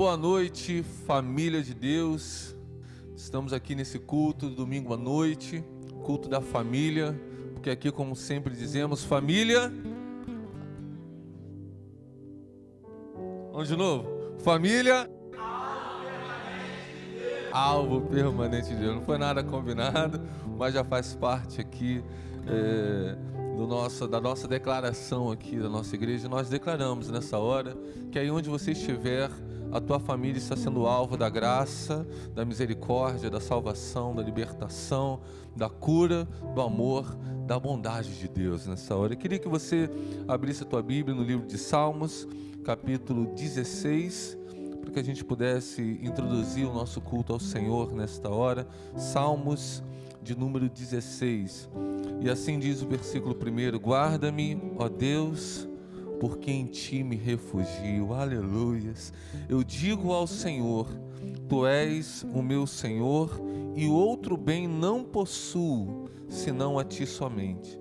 boa noite, família de Deus. Estamos aqui nesse culto, domingo à noite, culto da família, porque aqui, como sempre dizemos, família... Vamos de novo? Família... Alvo permanente de Deus. Não foi nada combinado, mas já faz parte aqui da nossa declaração aqui da nossa igreja. Nós declaramos nessa hora que aí onde você estiver, a tua família está sendo alvo da graça, da misericórdia, da salvação, da libertação, da cura, do amor, da bondade de Deus nessa hora. Eu queria que você abrisse a tua Bíblia no livro de Salmos, capítulo 16, para que a gente pudesse introduzir o nosso culto ao Senhor nesta hora. Salmos de número 16. E assim diz o versículo 1: guarda-me, ó Deus, porque em ti me refugio. Aleluias. Eu digo ao Senhor: tu és o meu Senhor, e outro bem não possuo, senão a ti somente.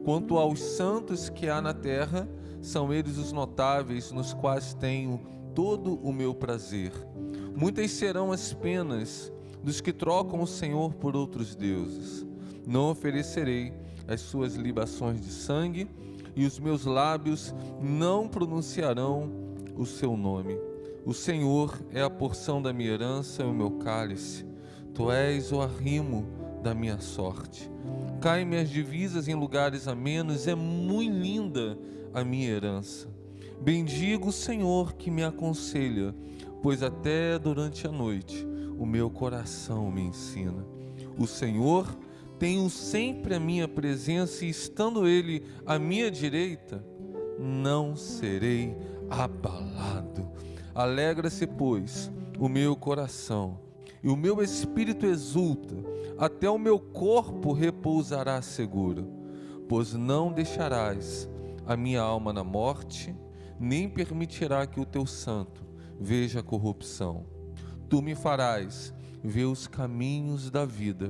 Quanto aos santos que há na terra, são eles os notáveis, nos quais tenho todo o meu prazer. Muitas serão as penas dos que trocam o Senhor por outros deuses. Não oferecerei as suas libações de sangue, e os meus lábios não pronunciarão o seu nome. O Senhor é a porção da minha herança e o meu cálice. Tu és o arrimo da minha sorte. Caem-me as divisas em lugares amenos, é muito linda a minha herança. Bendigo o Senhor que me aconselha, pois até durante a noite o meu coração me ensina. O Senhor tenho sempre a minha presença, e estando Ele à minha direita, não serei abalado. Alegra-se, pois, o meu coração, e o meu espírito exulta, até o meu corpo repousará seguro, pois não deixarás a minha alma na morte, nem permitirá que o teu santo veja a corrupção. Tu me farás ver os caminhos da vida.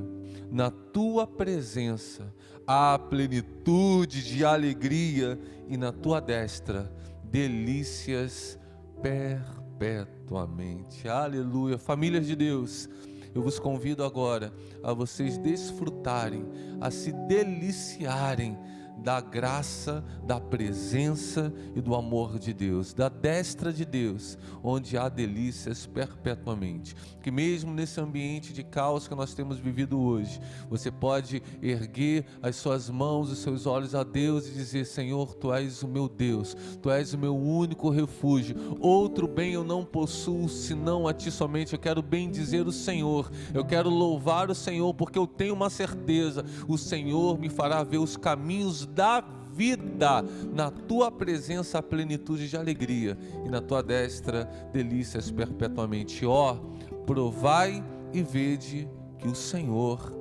Na tua presença há plenitude de alegria, e na tua destra delícias perpetuamente. Aleluia. Famílias de Deus, eu vos convido agora a vocês desfrutarem, a se deliciarem da graça, da presença e do amor de Deus, da destra de Deus, onde há delícias perpetuamente. Que mesmo nesse ambiente de caos que nós temos vivido hoje, você pode erguer as suas mãos, os seus olhos a Deus e dizer: Senhor, tu és o meu Deus, tu és o meu único refúgio, outro bem eu não possuo senão a ti somente. Eu quero bendizer o Senhor, eu quero louvar o Senhor, porque eu tenho uma certeza: o Senhor me fará ver os caminhos da vida. Na tua presença a plenitude de alegria, e na tua destra delícias perpetuamente. Ó, provai e vede que o Senhor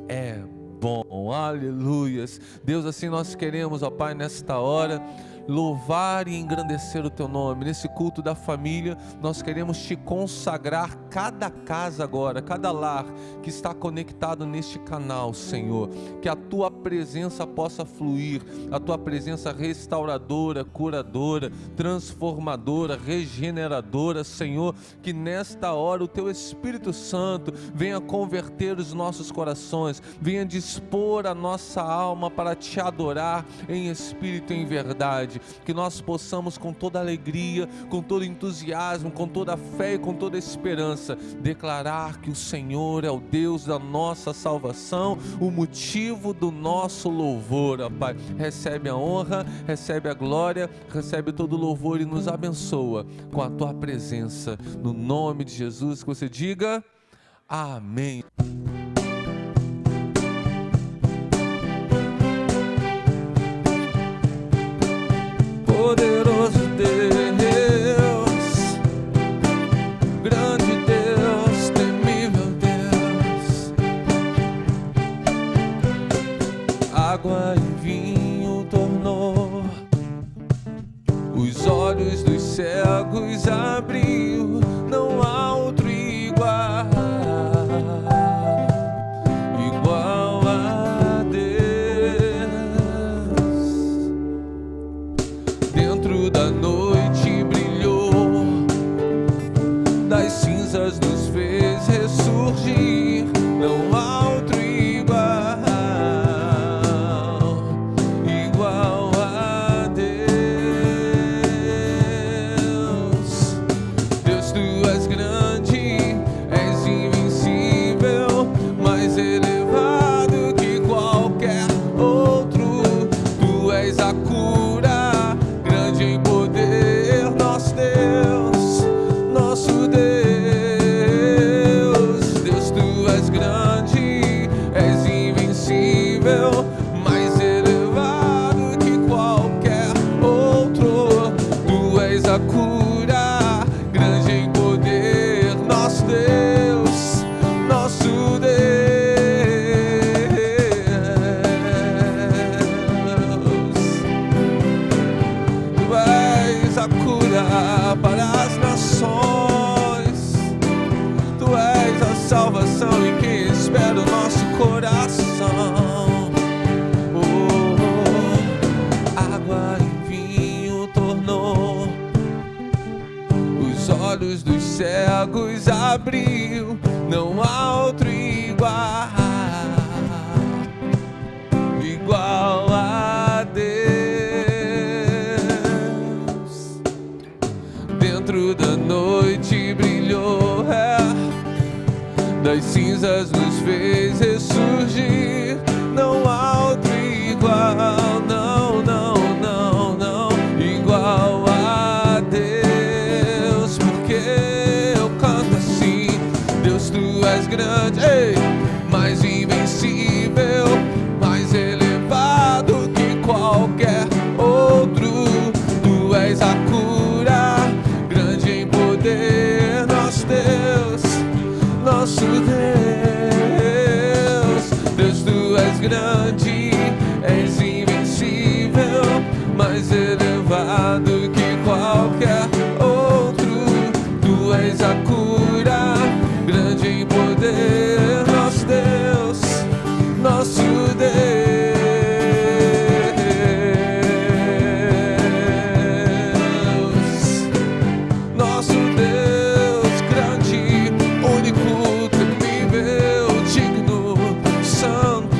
é bom. Aleluias. Deus, assim nós queremos, ó Pai, nesta hora louvar e engrandecer o teu nome. Nesse culto da família, nós queremos te consagrar cada casa agora, cada lar que está conectado neste canal, Senhor. Que a tua presença possa fluir, a tua presença restauradora, curadora, transformadora, regeneradora, Senhor. Que nesta hora o teu Espírito Santo venha converter os nossos corações, venha dispor a nossa alma para te adorar em espírito e em verdade. Que nós possamos, com toda alegria, com todo entusiasmo, com toda fé e com toda esperança, declarar que o Senhor é o Deus da nossa salvação, o motivo do nosso louvor. Ó Pai, recebe a honra, recebe a glória, recebe todo o louvor e nos abençoa com a tua presença, no nome de Jesus. Que você diga amém. Poderoso Deus, grande Deus, temível Deus, água em vinho tornou, os olhos dos cegos abriu, não há outro igual a Deus. Dentro da noite brilhou invencível, mais elevado que qualquer outro. Tu és a cura, grande em poder, nosso Deus, nosso Deus. Tu és a cura para as nações, tu és a salvação em quem espera o nosso coração. Água em vinho tornou, os olhos dos cegos abriu, não há outro igual a Deus. Dentro da noite brilhou, das cinzas nos fez ressurgir, não há outro igual, não, não, não, não, igual a Deus. Porque eu canto assim: Deus, tu és grande, ei, mais invencível, mais elevado que qualquer outro. Tu és a cura, grande em poder, nosso Deus, nosso Deus. Deus, tu és grande, és invencível, mais elevado que qualquer outro. Tu és a cura, grande em poder, nosso Deus, nosso Deus. Nosso Deus grande, único, temível, digno, santo,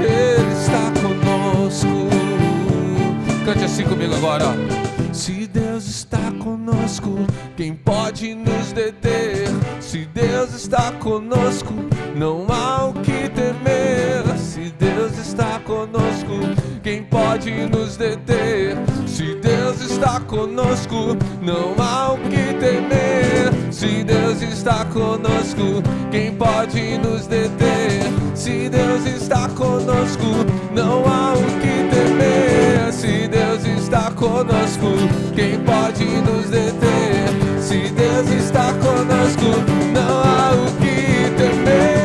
Ele está conosco. Cante assim comigo agora, ó. Se Deus está conosco, quem pode nos deter? Se Deus está conosco, não há o que temer. Se Deus está conosco, quem pode nos deter? Se Deus está conosco, não há o que temer. Se Deus está conosco, quem pode nos deter? Se Deus está conosco, não há o que temer. Se Deus está conosco, quem pode nos deter? Se Deus está conosco, não há o que temer.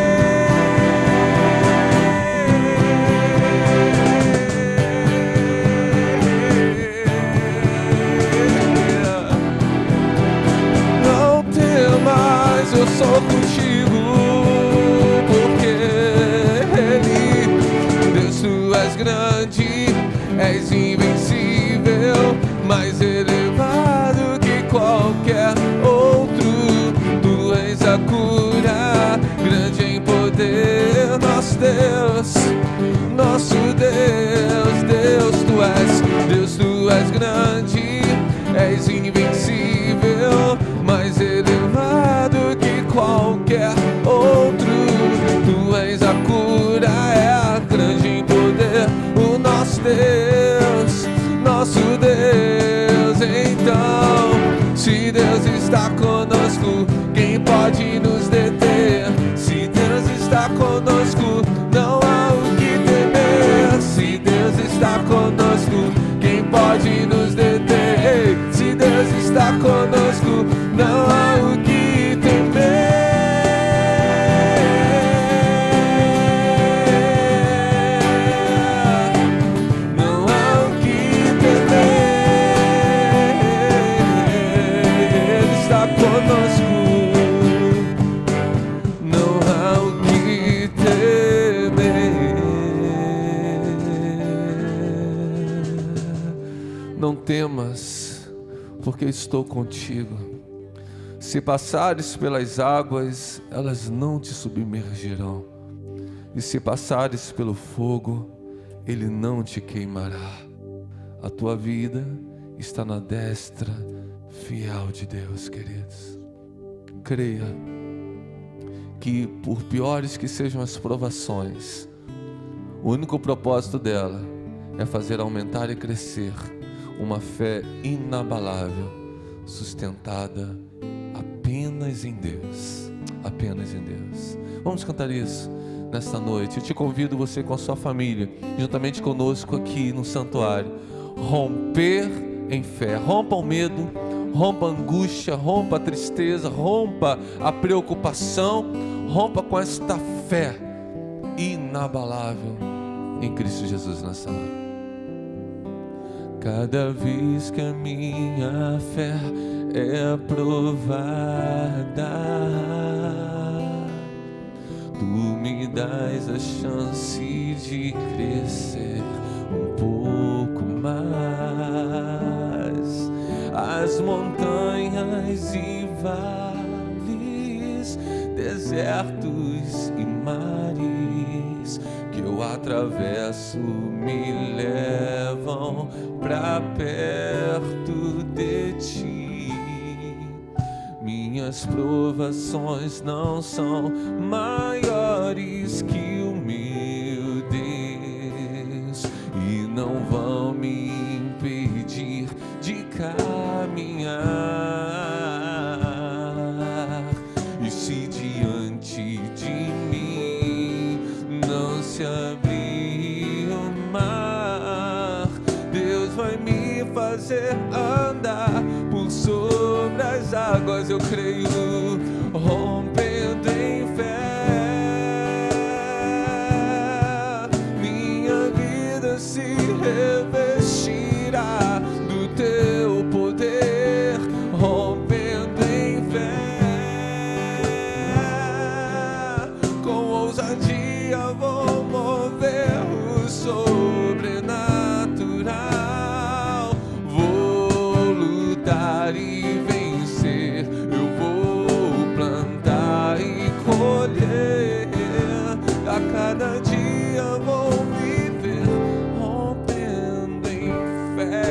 Não temas, eu sou contigo, porque Deus, tu és grande, és invencível, mais elevado que qualquer outro. Tu és a cura, grande em poder, nosso Deus, nosso Deus. Deus, tu és grande, és invencível, mais elevado que qualquer outro. Tu és a cura, é a grande em poder, o nosso Deus, nosso Deus. Então, se Deus está conosco, quem pode nos deter? Se Deus está conosco, não há o que temer. Se Deus está conosco, quem pode nos deter? Se Deus está conosco, não há o que temer. Conosco, não há o que temer. Não temas, porque estou contigo. Se passares pelas águas, elas não te submergirão. E se passares pelo fogo, ele não te queimará. A tua vida está na destra fiel de Deus, queridos. Creia que, por piores que sejam as provações, o único propósito dela é fazer aumentar e crescer uma fé inabalável, sustentada apenas em Deus. Apenas em Deus. Vamos cantar isso. nesta noite. Eu te convido, você com a sua família, juntamente conosco aqui no santuário, romper em fé. Rompa o medo, rompa a angústia, rompa a tristeza, rompa a preocupação, rompa com esta fé inabalável em Cristo Jesus nessa hora. Cada vez que a minha fé é provada, Tu me dás a chance de crescer um pouco mais. As montanhas e vales, desertos e mares que eu atravesso me levam pra perto de Ti. Minhas provações não são maiores que o meu Deus e não vão me impedir de caminhar. E se diante de mim não se abrir o mar, Deus vai me fazer andar por sobre as águas. Eu creio, rompendo em fé, minha vida se revestirá do Teu poder. Rompendo em fé, com ousadia vou mover o sobrenatural. Vou lutar e vencer, eu vou plantar e colher. A cada dia vou viver rompendo em fé.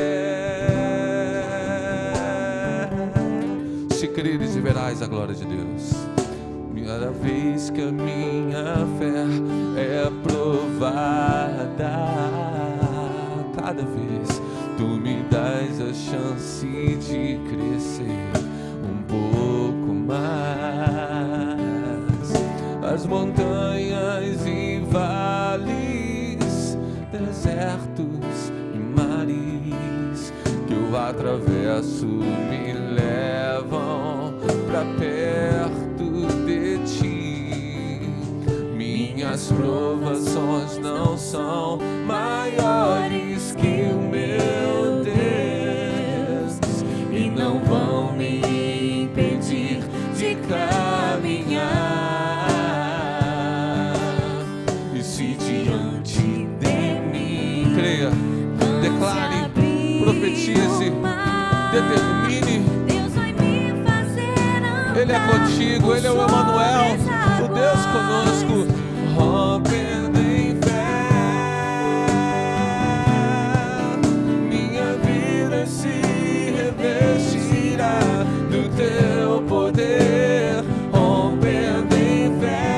Se creres e verás a glória de Deus. Cada vez que a minha fé é provada, cada vez Tu me dás a chance de crescer um pouco mais. As montanhas e vales, desertos e mares que eu atravesso me levam pra perto de Ti. Minhas provações não são maiores que o meu Deus e não vão me impedir de caminhar. E se diante de mim, creia, declare, profetize, determine. Ele é contigo, Ele é o Emanuel, o Deus conosco. Rompendo em fé, minha vida se revestirá do Teu poder. Rompendo em fé,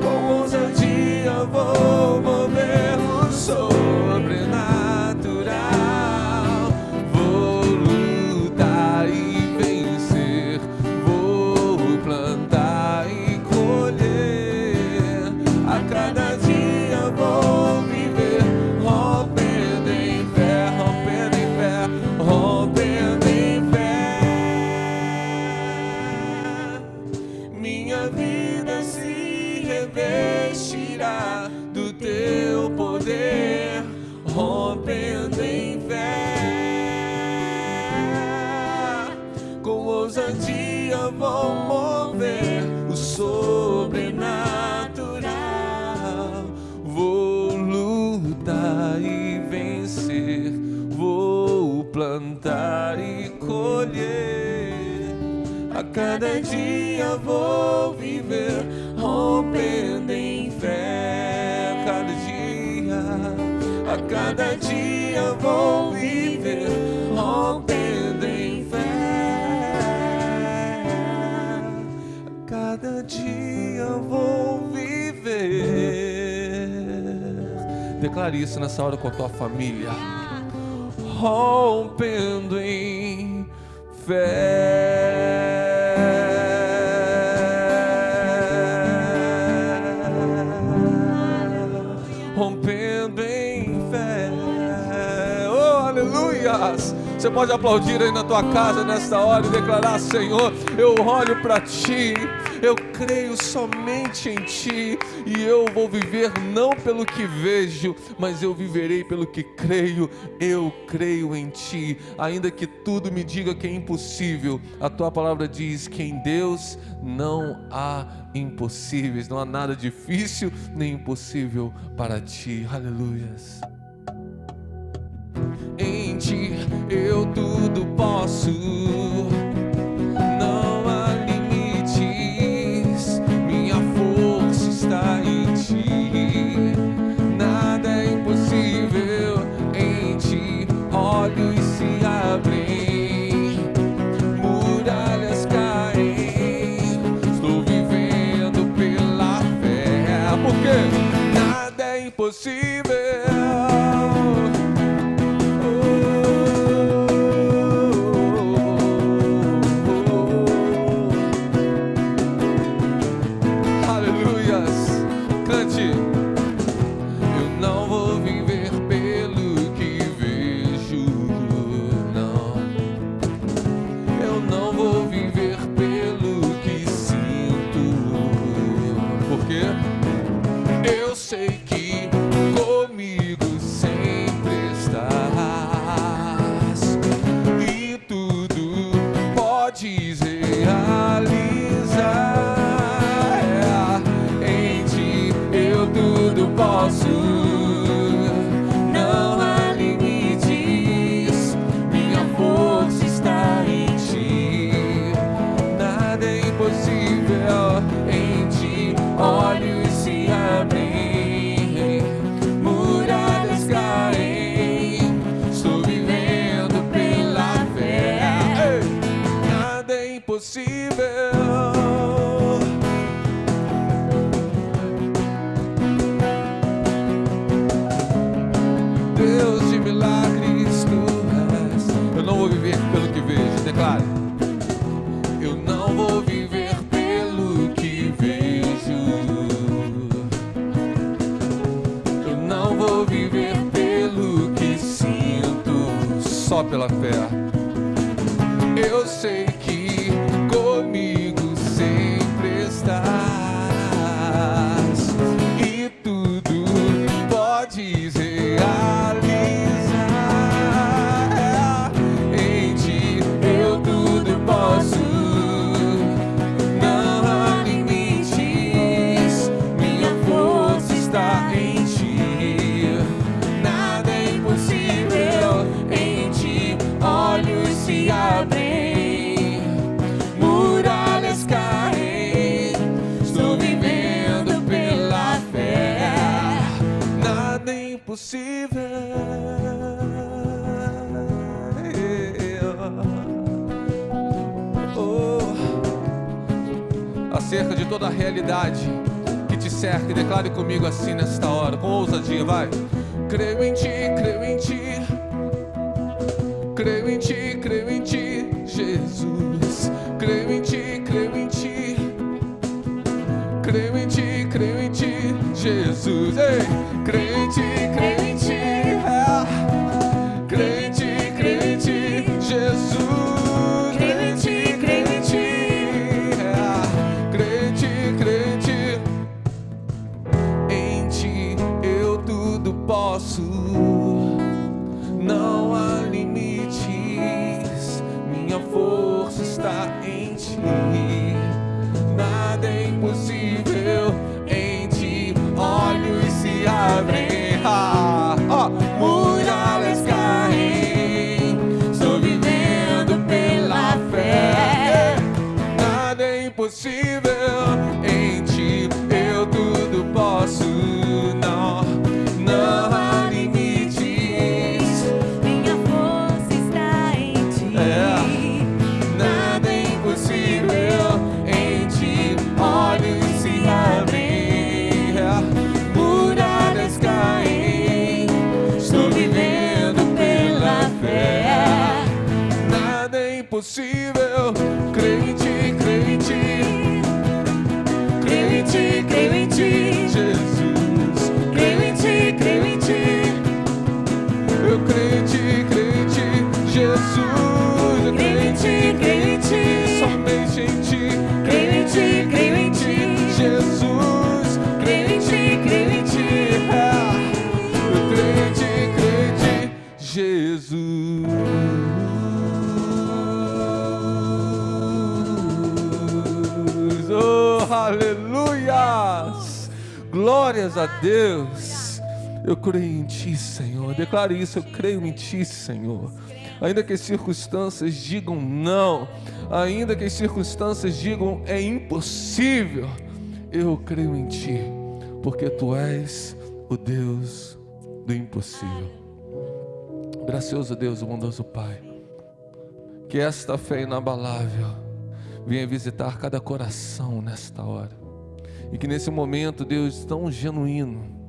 com ousadia vou mover o sobrenatural. Vou lutar e vencer, vou plantar e colher. A cada dia vou viver rompendo em fé, rompendo em fé, rompendo em fé. Minha vida se revestirá do Teu poder. Rompendo em fé, com ousadia vou mover o sobrenatural. Vou lutar e vencer, vou plantar e colher. A cada dia vou viver rompendo em fé. A cada dia vou viver rompendo em fé. A cada dia vou viver. Declare isso nessa hora com a tua família. Rompendo em fé. Você pode aplaudir aí na tua casa nesta hora e declarar: Senhor, eu olho para Ti, eu creio somente em Ti, e eu vou viver não pelo que vejo, mas eu viverei pelo que creio. Eu creio em Ti, ainda que tudo me diga que é impossível. A Tua palavra diz que em Deus não há impossíveis, não há nada difícil nem impossível para Ti. Aleluias. Em Ti eu tudo posso, não há limites, minha força está em Ti, nada é impossível. Em Ti olhos se abrem, muralhas caem, estou vivendo pela fé, porque nada é impossível. Deus de milagres tu és. Eu não vou viver pelo que vejo, declare. Eu não vou viver pelo que vejo, eu não vou viver pelo que sinto, só pela fé. Eu sei que comigo sempre estás, e tudo podes realizar. Em Ti eu tudo posso, não há limites, minha força está em Ti, nada é impossível. Em Ti olhos se abrem, muralhas caem, estou vivendo pela fé, nada é impossível. Acerca de toda a realidade que te cerca, e declare comigo assim nesta hora, com ousadia, vai. Creio em Ti, creio em Ti, creio em Ti, creio em Ti, Jesus. Creio em Ti, creio em Ti, creio em Ti, creio em Ti, Jesus. Ei, creio em Ti, creio em Ti, creio em Ti, creio em Ti, Jesus. Creio em Ti, creio em Ti, creio em Ti, creio em Ti. Em Ti eu tudo posso, não há limites, minha força está em Ti, nada é impossível. Em Ti olhos se abrem, muralhas Aleluias! Glórias a Deus! Eu creio em Ti, Senhor. Declare isso, eu creio em Ti, Senhor. Ainda que as circunstâncias digam não, ainda que as circunstâncias digam é impossível, eu creio em Ti, porque Tu és o Deus do impossível. Gracioso Deus, o bondoso Pai, que esta fé inabalável venha visitar cada coração nesta hora, e que nesse momento, Deus, tão genuíno,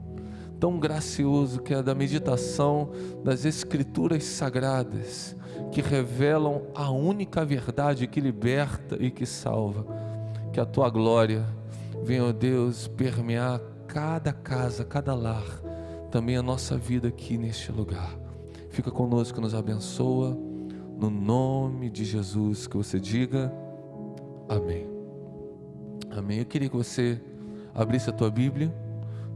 tão gracioso, que é da meditação das Escrituras Sagradas, que revelam a única verdade que liberta e que salva, que a Tua glória venha, ó Deus, permear cada casa, cada lar, também a nossa vida aqui neste lugar. Fica conosco, nos abençoa, no nome de Jesus, que você diga amém. Amém. Eu queria que você abrisse a tua Bíblia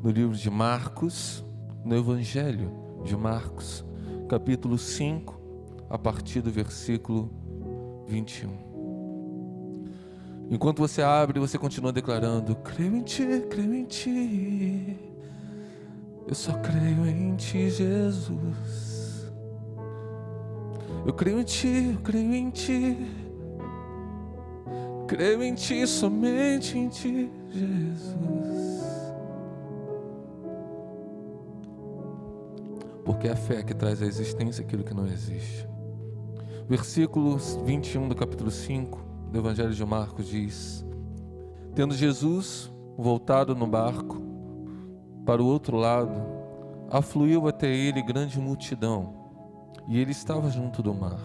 no livro de Marcos, no Evangelho de Marcos, capítulo 5, a partir do versículo 21. Enquanto você abre, você continua declarando: creio em Ti, eu só creio em Ti, Jesus. Eu creio em Ti, eu creio em Ti, creio em Ti, somente em Ti, Jesus. Porque é a fé que traz à existência aquilo que não existe. Versículo 21 do capítulo 5 do Evangelho de Marcos diz: tendo Jesus voltado no barco para o outro lado, afluiu até ele grande multidão, e ele estava junto do mar.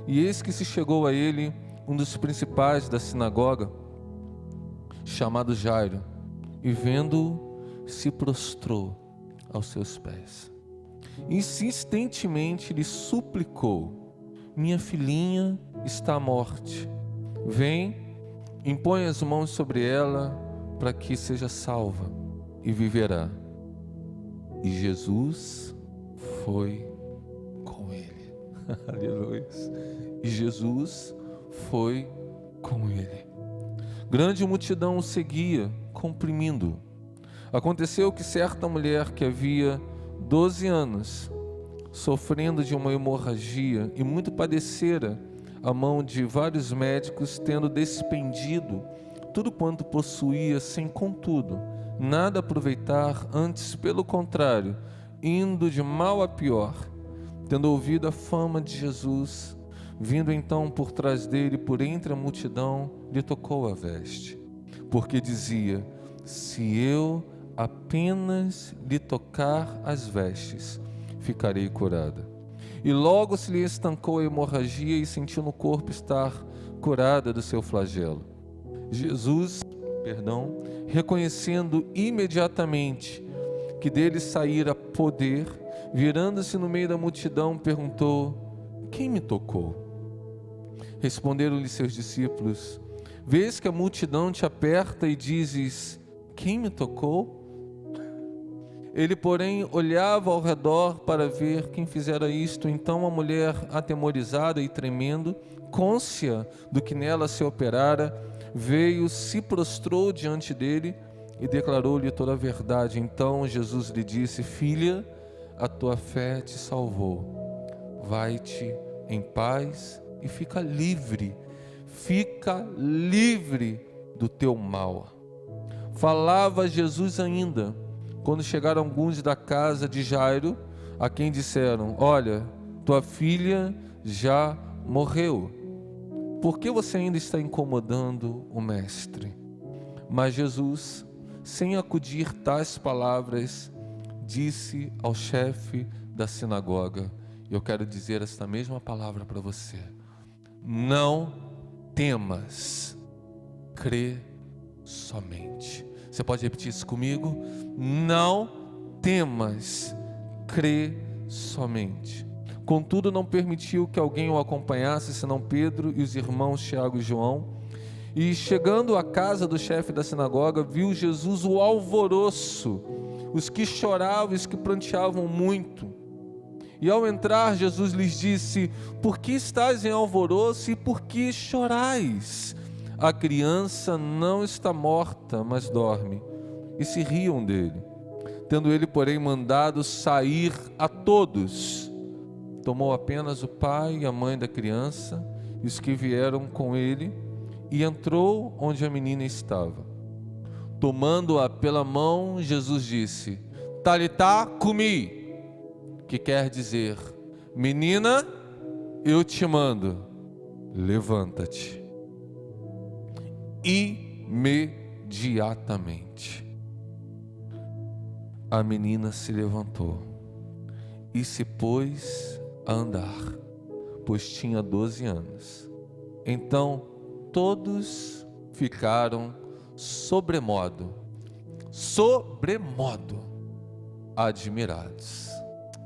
E eis que se chegou a ele um dos principais da sinagoga, chamado Jairo, e vendo-o, se prostrou aos seus pés. Insistentemente lhe suplicou: minha filhinha está à morte. Vem, impõe as mãos sobre ela, para que seja salva e viverá. E Jesus foi com ele. Aleluia. E Jesus foi com ele. Grande multidão o seguia, comprimindo-o. Aconteceu que certa mulher que havia 12 anos, sofrendo de uma hemorragia e muito padecera a mão de vários médicos, tendo despendido tudo quanto possuía, sem contudo nada aproveitar, antes pelo contrário, indo de mal a pior, tendo ouvido a fama de Jesus, vindo então por trás dele, por entre a multidão, lhe tocou a veste, porque dizia: se eu apenas lhe tocar as vestes, ficarei curada. E logo se lhe estancou a hemorragia e sentiu no corpo estar curada do seu flagelo. Jesus, reconhecendo imediatamente que dele saíra poder, virando-se no meio da multidão, perguntou: quem me tocou? Responderam-lhe seus discípulos: vês que a multidão te aperta e dizes: quem me tocou? Ele, porém, olhava ao redor para ver quem fizera isto. Então a mulher, atemorizada e tremendo, cônscia do que nela se operara, veio, se prostrou diante dele e declarou-lhe toda a verdade. Então Jesus lhe disse: filha, a tua fé te salvou. Vai-te em paz e fica livre do teu mal. Falava Jesus ainda, quando chegaram alguns da casa de Jairo, a quem disseram: olha, tua filha já morreu. Por que você ainda está incomodando o mestre? Mas Jesus, sem acudir tais palavras, disse ao chefe da sinagoga: eu quero dizer esta mesma palavra para você: não temas, crê somente. Você pode repetir isso comigo? Não temas, crê somente. Contudo, não permitiu que alguém o acompanhasse, senão Pedro e os irmãos Tiago e João. E chegando à casa do chefe da sinagoga, viu Jesus o alvoroço, os que choravam e os que pranteavam muito. E ao entrar, Jesus lhes disse: por que estáis em alvoroço e por que chorais? a criança não está morta, mas dorme. E se riam dele. Tendo ele, porém, mandado sair a todos, tomou apenas o pai e a mãe da criança e os que vieram com ele, e entrou onde a menina estava. Tomando-a pela mão, Jesus disse: Talitá cumi, que quer dizer: menina, eu te mando, levanta-te. Imediatamente a menina se levantou e se pôs a andar, pois tinha 12 anos. Então todos ficaram sobremodo admirados.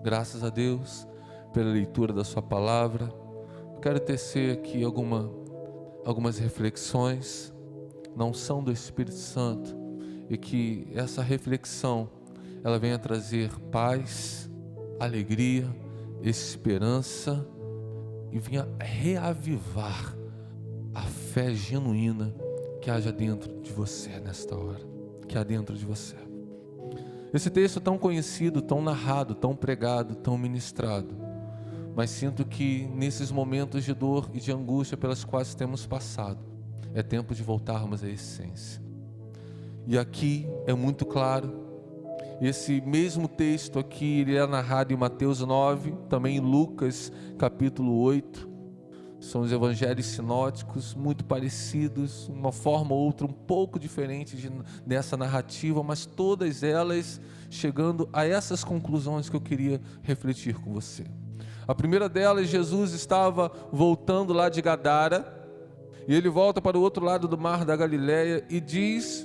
Graças a Deus pela leitura da sua palavra. Eu quero tecer aqui algumas reflexões na unção do Espírito Santo, e que essa reflexão ela venha trazer paz, alegria, esperança, e venha reavivar a fé genuína que haja dentro de você nesta hora, que há dentro de você. Esse texto tão conhecido, tão narrado, tão pregado, tão ministrado, mas sinto que nesses momentos de dor e de angústia pelas quais temos passado, é tempo de voltarmos à essência. E aqui é muito claro, esse mesmo texto aqui, ele é narrado em Mateus 9, também em Lucas capítulo 8, são os evangelhos sinóticos, muito parecidos, uma forma ou outra um pouco diferente dessa narrativa, mas todas elas chegando a essas conclusões que eu queria refletir com você. A primeira delas, Jesus estava voltando lá de Gadara, e ele volta para o outro lado do mar da Galileia, e diz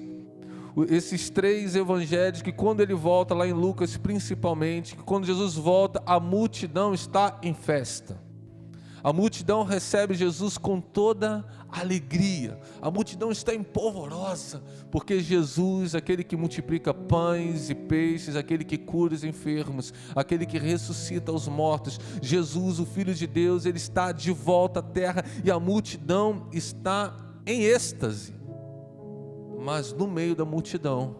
esses três evangelhos que quando ele volta, lá em Lucas principalmente, que quando Jesus volta, a multidão está em festa. A multidão recebe Jesus com toda alegria. A multidão está empolvorosa, porque Jesus, aquele que multiplica pães e peixes, aquele que cura os enfermos, aquele que ressuscita os mortos, Jesus, o Filho de Deus, ele está de volta à terra, e a multidão está em êxtase. Mas no meio da multidão,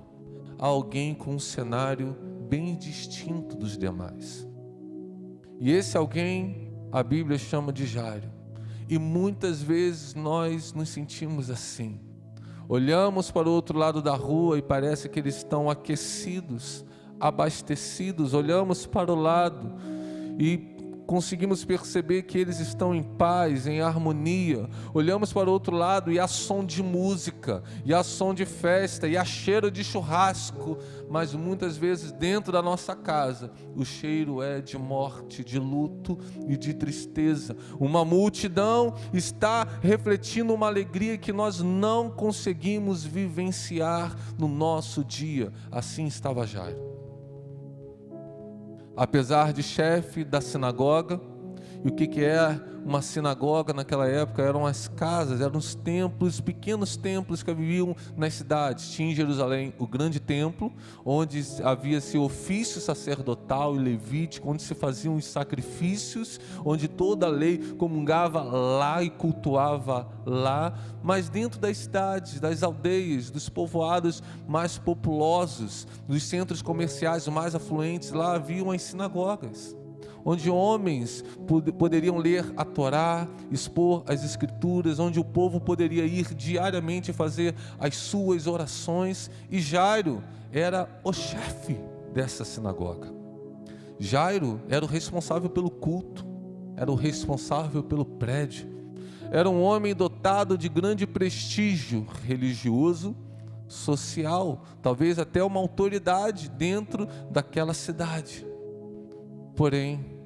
há alguém com um cenário bem distinto dos demais. E esse alguém a Bíblia chama de Jairo. E muitas vezes nós nos sentimos assim. Olhamos para o outro lado da rua e parece que eles estão aquecidos, abastecidos. Olhamos para o lado e conseguimos perceber que eles estão em paz, em harmonia. Olhamos para o outro lado e há som de música, e há som de festa, e há cheiro de churrasco. Mas muitas vezes dentro da nossa casa o cheiro é de morte, de luto e de tristeza. Uma multidão está refletindo uma alegria que nós não conseguimos vivenciar no nosso dia. Assim estava Jairo. Apesar de chefe da sinagoga, e o que é uma sinagoga naquela época? Eram as casas, eram os templos, pequenos templos que haviam nas cidades. Tinha em Jerusalém o grande templo, onde havia esse ofício sacerdotal e levítico, onde se faziam os sacrifícios, onde toda a lei comungava lá e cultuava lá. Mas dentro das cidades, das aldeias, dos povoados mais populosos, dos centros comerciais mais afluentes, lá haviam as sinagogas, onde homens poderiam ler a Torá, expor as Escrituras, onde o povo poderia ir diariamente fazer as suas orações. E Jairo era o chefe dessa sinagoga. Jairo era o responsável pelo culto, era o responsável pelo prédio. Era um homem dotado de grande prestígio religioso, social, talvez até uma autoridade dentro daquela cidade. Porém,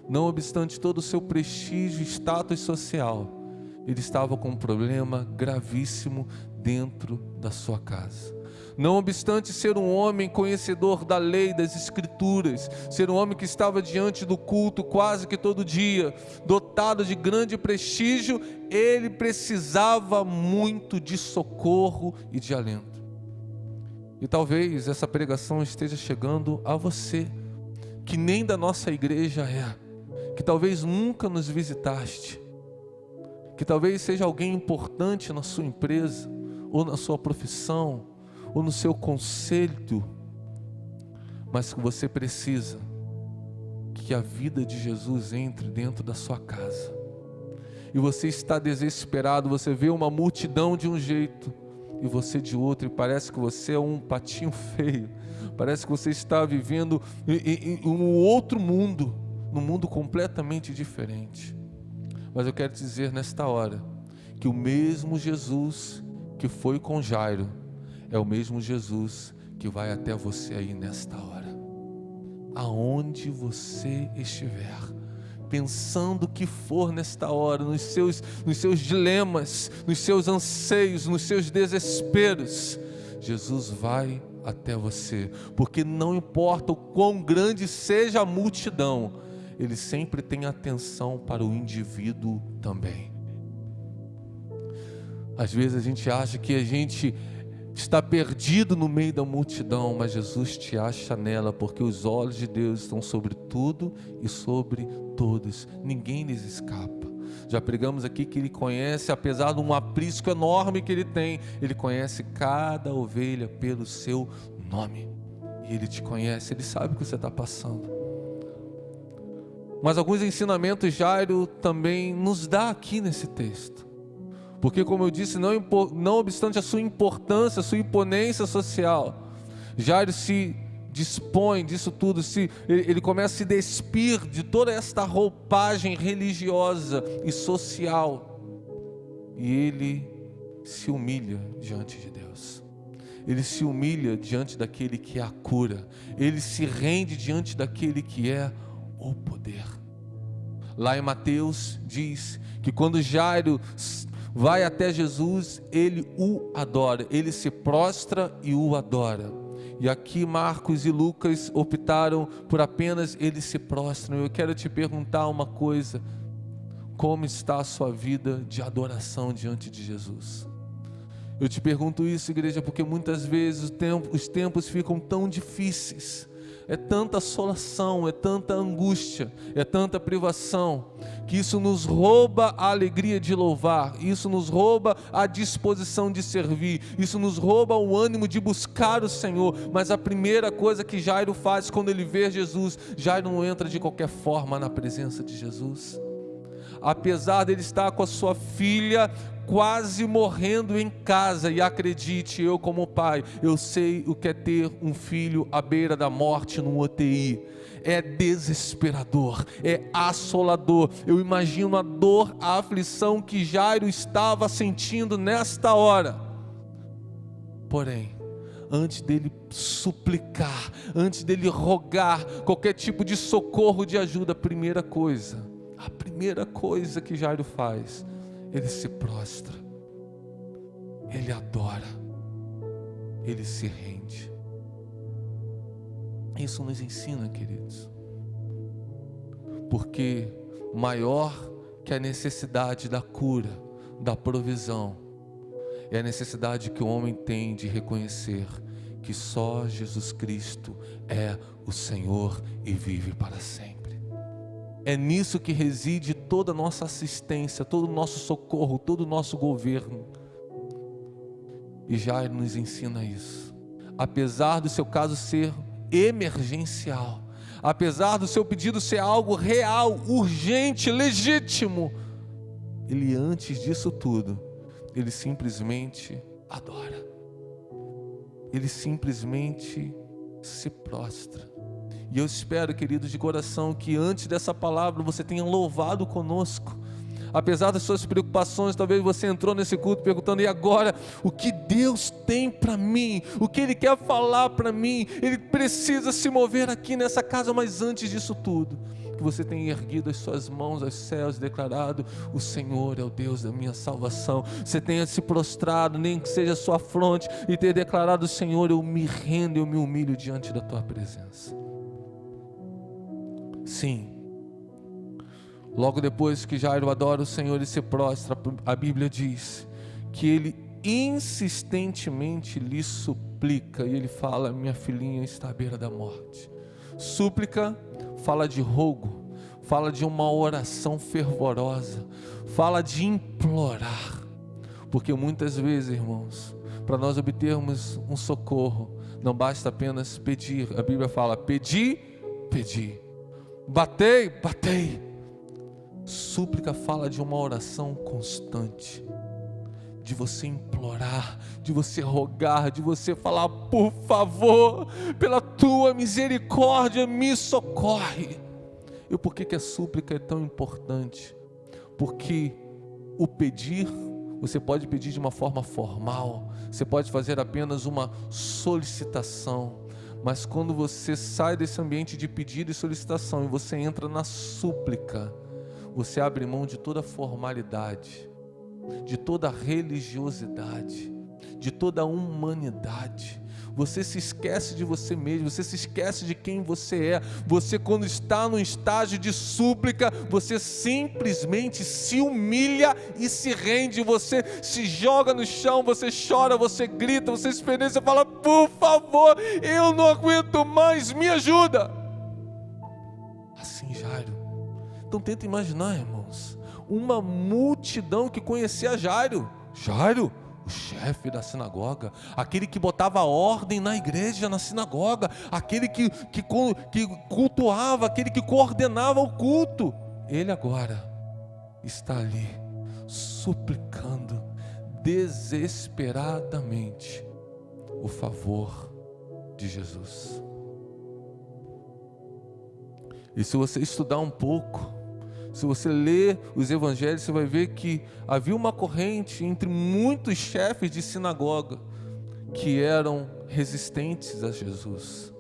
não obstante todo o seu prestígio e status social, ele estava com um problema gravíssimo dentro da sua casa. Não obstante ser um homem conhecedor da lei, das Escrituras, ser um homem que estava diante do culto quase que todo dia, dotado de grande prestígio, ele precisava muito de socorro e de alento. E talvez essa pregação esteja chegando a você, que nem da nossa igreja é, que talvez nunca nos visitaste, que talvez seja alguém importante na sua empresa, ou na sua profissão, ou no seu conselho, mas que você precisa que a vida de Jesus entre dentro da sua casa. E você está desesperado, você vê uma multidão de um jeito e você de outro, e parece que você é um patinho feio, parece que você está vivendo em um outro mundo, num mundo completamente diferente. Mas eu quero te dizer nesta hora, que o mesmo Jesus que foi com Jairo, é o mesmo Jesus que vai até você aí nesta hora. Aonde você estiver, pensando o que for nesta hora, nos seus dilemas, nos seus anseios, nos seus desesperos, Jesus vai até você, porque não importa o quão grande seja a multidão, Ele sempre tem atenção para o indivíduo também. Às vezes a gente acha que a gente está perdido no meio da multidão, mas Jesus te acha nela, porque os olhos de Deus estão sobre tudo e sobre todos, ninguém lhes escapa. Já pregamos aqui que Ele conhece, apesar de um aprisco enorme que Ele tem, Ele conhece cada ovelha pelo seu nome, e Ele te conhece, Ele sabe o que você está passando. Mas alguns ensinamentos Jairo também nos dá aqui nesse texto. Porque, como eu disse, não obstante a sua importância, a sua imponência social, Jairo se dispõe disso tudo, ele começa a se despir de toda esta roupagem religiosa e social, e ele se humilha diante de Deus. Ele se humilha diante daquele que é a cura, ele se rende diante daquele que é o poder. Lá em Mateus diz que quando Jairo vai até Jesus, ele o adora, ele se prostra e o adora. E aqui Marcos e Lucas optaram por apenas ele se prostram. Eu quero te perguntar uma coisa: como está a sua vida de adoração diante de Jesus? Eu te pergunto isso, igreja, porque muitas vezes os tempos ficam tão difíceis, é tanta assolação, é tanta angústia, é tanta privação, que isso nos rouba a alegria de louvar, isso nos rouba a disposição de servir, isso nos rouba o ânimo de buscar o Senhor. Mas a primeira coisa que Jairo faz quando ele vê Jesus, Jairo não entra de qualquer forma na presença de Jesus. Apesar dele estar com a sua filha quase morrendo em casa, e acredite, eu como pai, eu sei o que é ter um filho à beira da morte no UTI. É desesperador, é assolador. Eu imagino a dor, a aflição que Jairo estava sentindo nesta hora. Porém, antes dele suplicar, antes dele rogar qualquer tipo de socorro, de ajuda, a primeira coisa que Jairo faz, ele se prostra, ele adora, ele se rende. Isso nos ensina, queridos, porque maior que a necessidade da cura, da provisão, é a necessidade que o homem tem de reconhecer que só Jesus Cristo é o Senhor e vive para sempre. É nisso que reside toda a nossa assistência, todo o nosso socorro, todo o nosso governo. E Jairo nos ensina isso. Apesar do seu caso ser emergencial, apesar do seu pedido ser algo real, urgente, legítimo, ele, antes disso tudo, ele simplesmente adora. Ele simplesmente se prostra. E eu espero, queridos, de coração, que antes dessa palavra você tenha louvado conosco. Apesar das suas preocupações, talvez você entrou nesse culto perguntando: e agora? O que Deus tem para mim? O que Ele quer falar para mim? Ele precisa se mover aqui nessa casa. Mas antes disso tudo, que você tenha erguido as suas mãos aos céus e declarado: o Senhor é o Deus da minha salvação. Você tenha se prostrado, nem que seja a sua fronte, e ter declarado: Senhor, eu me rendo, eu me humilho diante da Tua presença. Sim, logo depois que Jairo adora o Senhor e se prostra, a Bíblia diz que ele insistentemente lhe suplica, e ele fala: minha filhinha está à beira da morte. Súplica fala de rogo, fala de uma oração fervorosa, fala de implorar, porque muitas vezes, irmãos, para nós obtermos um socorro, não basta apenas pedir. A Bíblia fala: pedi, pedi, batei, batei. Súplica fala de uma oração constante, de você implorar, de você rogar, de você falar: por favor, pela tua misericórdia, me socorre. E por que a súplica é tão importante? Porque o pedir, você pode pedir de uma forma formal, você pode fazer apenas uma solicitação, mas quando você sai desse ambiente de pedido e solicitação e você entra na súplica, você abre mão de toda formalidade, de toda religiosidade, de toda humanidade. Você se esquece de você mesmo, você se esquece de quem você é. Você, quando está no estágio de súplica, você simplesmente se humilha e se rende. Você se joga no chão, você chora, você grita, você espera, você fala: por favor, eu não aguento mais, me ajuda. Assim Jairo. Então tenta imaginar, irmãos, uma multidão que conhecia Jairo. Jairo, o chefe da sinagoga, aquele que botava ordem na igreja, na sinagoga, aquele que cultuava, aquele que coordenava o culto. Ele agora está ali, suplicando desesperadamente o favor de Jesus. E se você estudar um pouco, se você ler os evangelhos, você vai ver que havia uma corrente entre muitos chefes de sinagoga que eram resistentes a Jesus,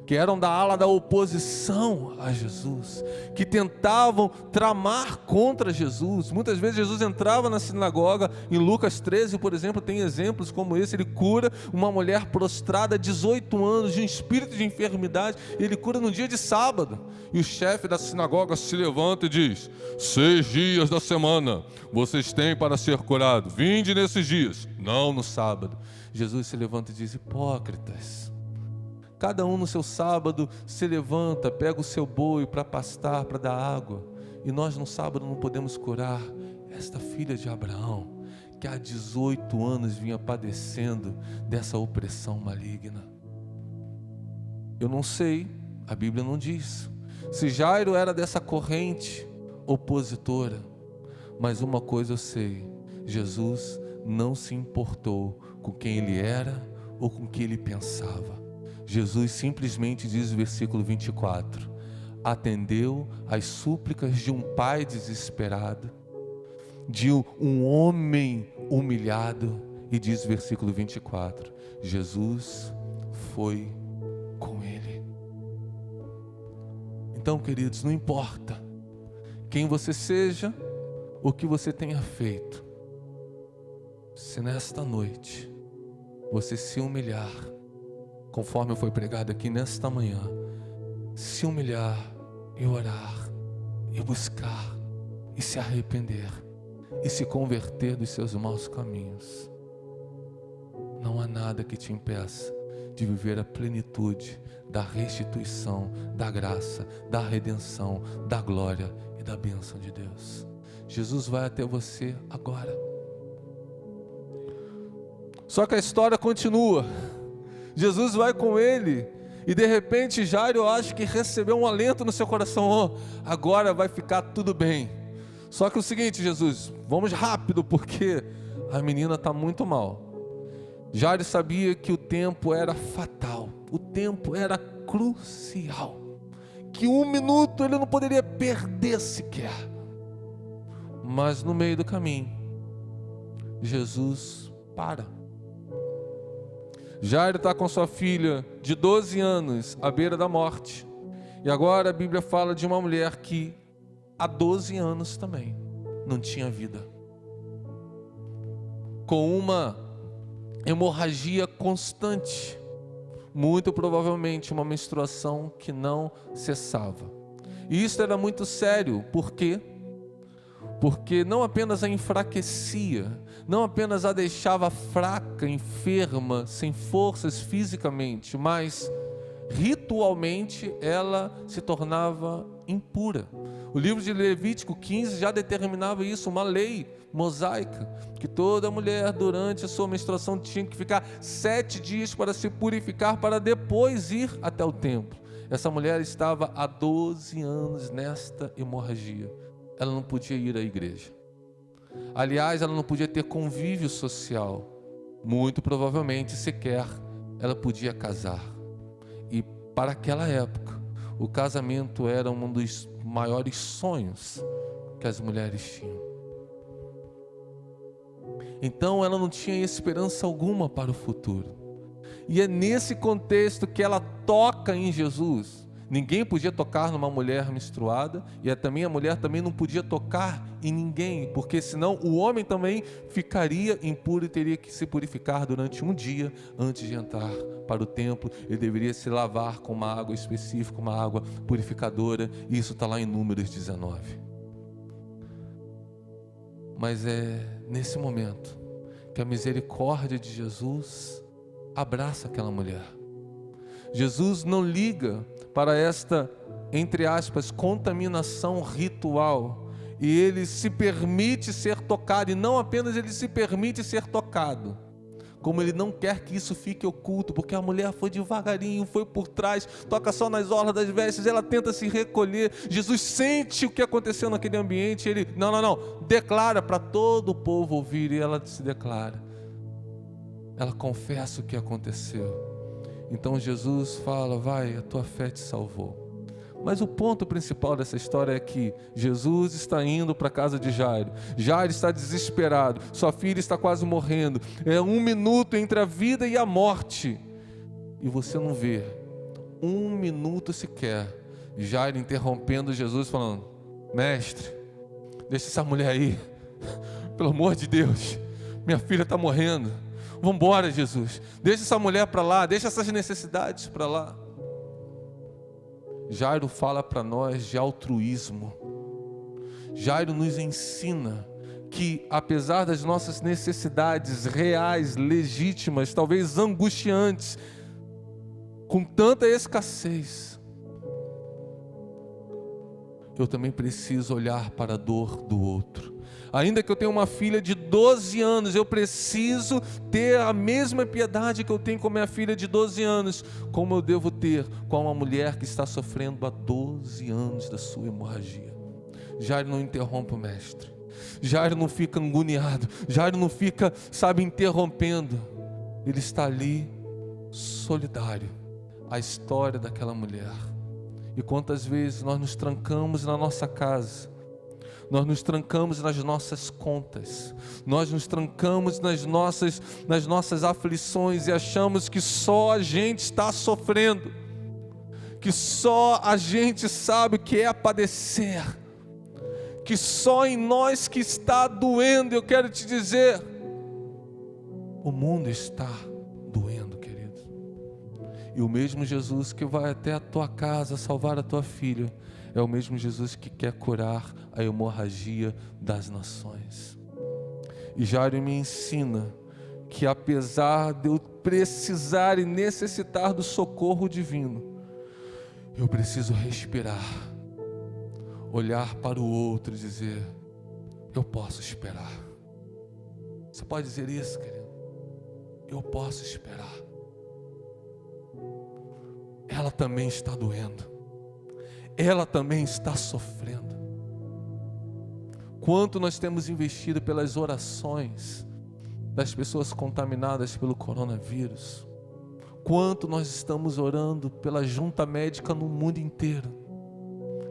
que eram da ala da oposição a Jesus, que tentavam tramar contra Jesus. Muitas vezes Jesus entrava na sinagoga. Em Lucas 13, por exemplo, tem exemplos como esse. Ele cura uma mulher prostrada há 18 anos de um espírito de enfermidade. Ele cura no dia de sábado, e o chefe da sinagoga se levanta e diz: 6 dias da semana vocês têm para ser curados, vinde nesses dias, não no sábado. Jesus se levanta e diz: hipócritas, cada um no seu sábado se levanta, pega o seu boi para pastar, para dar água, e nós no sábado não podemos curar esta filha de Abraão, que há 18 anos vinha padecendo dessa opressão maligna. Eu não sei, a Bíblia não diz se Jairo era dessa corrente opositora, mas uma coisa eu sei: Jesus não se importou com quem ele era ou com o que ele pensava. Jesus simplesmente diz no versículo 24: atendeu às súplicas de um pai desesperado, de um homem humilhado, e diz no versículo 24: Jesus foi com ele. Então, queridos, não importa quem você seja, o que você tenha feito, se nesta noite você se humilhar, conforme foi pregado aqui nesta manhã, se humilhar e orar, e buscar, e se arrepender, e se converter dos seus maus caminhos, não há nada que te impeça de viver a plenitude da restituição, da graça, da redenção, da glória e da bênção de Deus. Jesus vai até você agora. Só que a história continua. Jesus vai com ele, e de repente Jairo, acha que recebeu um alento no seu coração: oh, agora vai ficar tudo bem. Só que é o seguinte: Jesus, vamos rápido, porque a menina está muito mal. Jairo sabia que o tempo era fatal, o tempo era crucial, que 1 minuto ele não poderia perder sequer. Mas no meio do caminho, Jesus para. Jairo está com sua filha de 12 anos à beira da morte. E agora a Bíblia fala de uma mulher que há 12 anos também não tinha vida, com uma hemorragia constante, muito provavelmente uma menstruação que não cessava. E isso era muito sério. Por quê? Porque não apenas a enfraquecia, não apenas a deixava fraca, enferma, sem forças fisicamente, mas ritualmente ela se tornava impura. O livro de Levítico 15 já determinava isso, uma lei mosaica, que toda mulher durante a sua menstruação tinha que ficar 7 dias para se purificar, para depois ir até o templo. Essa mulher estava há 12 anos nesta hemorragia. Ela não podia ir à igreja. Aliás, ela não podia ter convívio social. Muito provavelmente, sequer ela podia casar. E para aquela época, o casamento era um dos maiores sonhos que as mulheres tinham. Então ela não tinha esperança alguma para o futuro. E é nesse contexto que ela toca em Jesus. Ninguém podia tocar numa mulher menstruada, e também a mulher também não podia tocar em ninguém, porque senão o homem também ficaria impuro e teria que se purificar durante um dia antes de entrar para o templo. Ele deveria se lavar com uma água específica, uma água purificadora, e isso está lá em Números 19. Mas é nesse momento que a misericórdia de Jesus abraça aquela mulher. Jesus não liga para esta, entre aspas, contaminação ritual, e ele se permite ser tocado, e não apenas ele se permite ser tocado, como ele não quer que isso fique oculto, porque a mulher foi devagarinho, foi por trás, toca só nas orlas das vestes, ela tenta se recolher. Jesus sente o que aconteceu naquele ambiente, ele, não, declara para todo o povo ouvir, e ela se declara, ela confessa o que aconteceu. Então Jesus fala, vai, a tua fé te salvou. Mas o ponto principal dessa história é que Jesus está indo para a casa de Jairo. Jairo está desesperado, sua filha está quase morrendo. É 1 minuto entre a vida e a morte. E você não vê 1 minuto sequer Jairo interrompendo Jesus, falando, mestre, deixa essa mulher aí, pelo amor de Deus, minha filha está morrendo. Vamos embora, Jesus, deixa essa mulher para lá, deixa essas necessidades para lá. Jairo fala para nós de altruísmo. Jairo nos ensina que, apesar das nossas necessidades reais, legítimas, talvez angustiantes, com tanta escassez, eu também preciso olhar para a dor do outro. Ainda que eu tenha uma filha de 12 anos, eu preciso ter a mesma piedade que eu tenho com minha filha de 12 anos, como eu devo ter com uma mulher que está sofrendo há 12 anos da sua hemorragia. Jairo não interrompe o mestre. Jairo não fica agoniado. Jairo não fica, interrompendo. Ele está ali, solidário à história daquela mulher. E quantas vezes nós nos trancamos na nossa casa, nós nos trancamos nas nossas contas, nós nos trancamos nas nossas aflições e achamos que só a gente está sofrendo, que só a gente sabe o que é padecer, que só em nós que está doendo. Eu quero te dizer, o mundo está doendo, querido. E o mesmo Jesus que vai até a tua casa salvar a tua filha, é o mesmo Jesus que quer curar a hemorragia das nações. E Jairo me ensina que, apesar de eu precisar e necessitar do socorro divino, eu preciso respirar, olhar para o outro e dizer, eu posso esperar. Você pode dizer isso, querido? Eu posso esperar. Ela também está doendo. Ela também está sofrendo. Quanto nós temos investido pelas orações das pessoas contaminadas pelo coronavírus? Quanto nós estamos orando pela junta médica no mundo inteiro,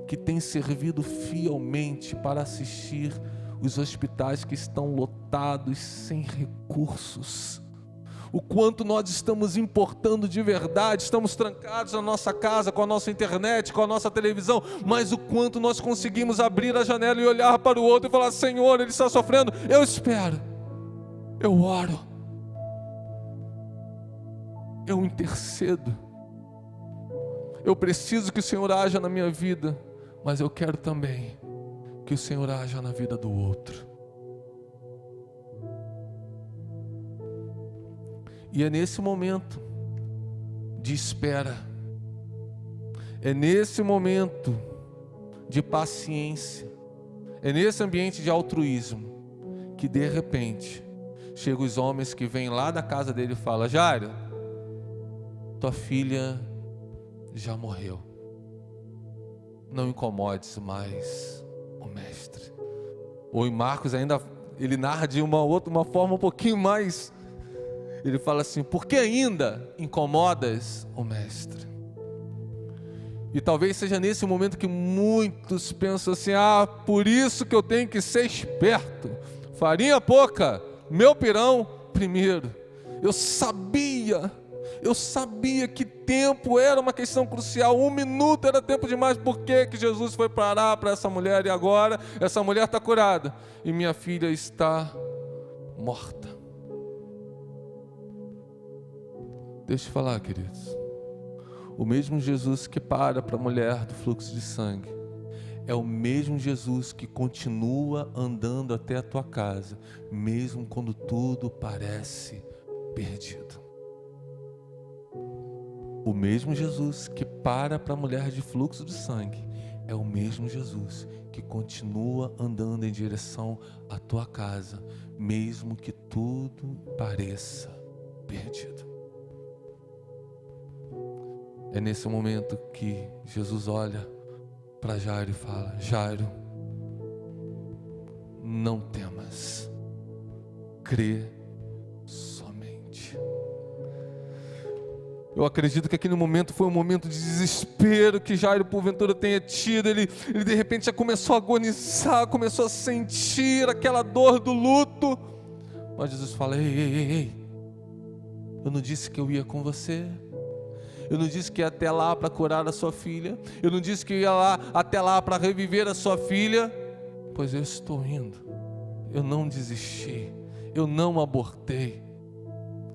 que tem servido fielmente para assistir os hospitais que estão lotados sem recursos? O quanto nós estamos importando de verdade, estamos trancados na nossa casa, com a nossa internet, com a nossa televisão, mas o quanto nós conseguimos abrir a janela e olhar para o outro e falar, Senhor, ele está sofrendo, eu espero, eu oro, eu intercedo, eu preciso que o Senhor haja na minha vida, mas eu quero também que o Senhor haja na vida do outro. E é nesse momento de espera, é nesse momento de paciência. É nesse ambiente de altruísmo que de repente chegam os homens que vêm lá da casa dele e falam: Jairo, tua filha já morreu. Não incomodes mais o mestre. Ou em Marcos ainda ele narra de uma forma um pouquinho mais. Ele fala assim: por que ainda incomodas o mestre? E talvez seja nesse momento que muitos pensam assim: por isso que eu tenho que ser esperto. Farinha pouca, meu pirão primeiro. Eu sabia que tempo era uma questão crucial. 1 minuto era tempo demais. Por que Jesus foi parar para essa mulher e agora essa mulher está curada e minha filha está morta? Deixa eu falar, queridos. O mesmo Jesus que para a mulher do fluxo de sangue é o mesmo Jesus que continua andando até a tua casa, mesmo quando tudo parece perdido. O mesmo Jesus que para a mulher de fluxo de sangue é o mesmo Jesus que continua andando em direção à tua casa, mesmo que tudo pareça perdido. É nesse momento que Jesus olha para Jairo e fala: Jairo, não temas, crê somente. Eu acredito que aquele momento foi um momento de desespero que Jairo porventura tenha tido. Ele de repente já começou a agonizar, começou a sentir aquela dor do luto. Mas Jesus fala: ei, eu não disse que eu ia com você. Eu não disse que ia até lá para curar a sua filha. Eu não disse que eu ia até lá para reviver a sua filha. Pois eu estou indo. Eu não desisti. Eu não abortei.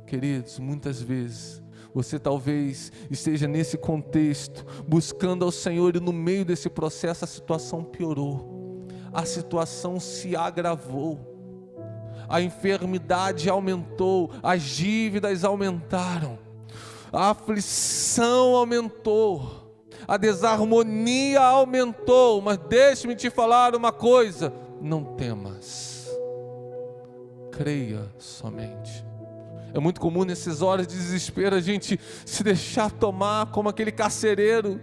Queridos, muitas vezes você talvez esteja nesse contexto, buscando ao Senhor, e no meio desse processo a situação piorou. A situação se agravou. A enfermidade aumentou. As dívidas aumentaram. A aflição aumentou, a desarmonia aumentou, mas deixe-me te falar uma coisa: não temas, creia somente. É muito comum nessas horas de desespero a gente se deixar tomar como aquele carcereiro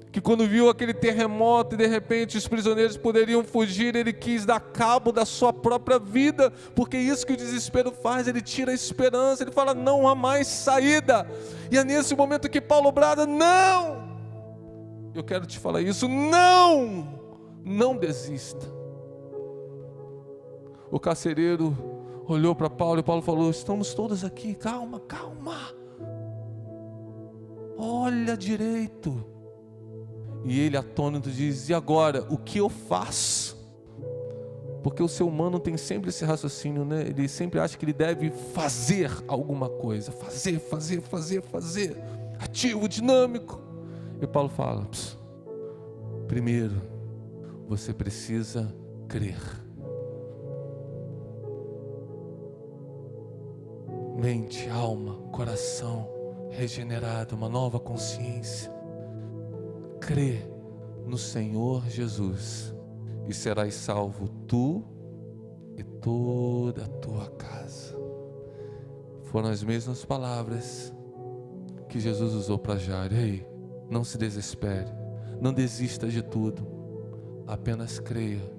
que quando viu aquele terremoto e de repente os prisioneiros poderiam fugir, ele quis dar cabo da sua própria vida, porque isso que o desespero faz, ele tira a esperança, ele fala: não há mais saída. E é nesse momento que Paulo brada: não! Eu quero te falar isso: não desista. O carcereiro olhou para Paulo e Paulo falou: estamos todos aqui, calma, olha direito. E ele, atônito, diz: e agora, o que eu faço? Porque o ser humano tem sempre esse raciocínio, né? Ele sempre acha que ele deve fazer alguma coisa. Fazer. Ativo, dinâmico. E Paulo fala: primeiro, você precisa crer. Mente, alma, coração regenerado, uma nova consciência. Crê no Senhor Jesus e serás salvo tu e toda a tua casa. Foram as mesmas palavras que Jesus usou para Jairo. Ei, não se desespere, não desista de tudo, apenas creia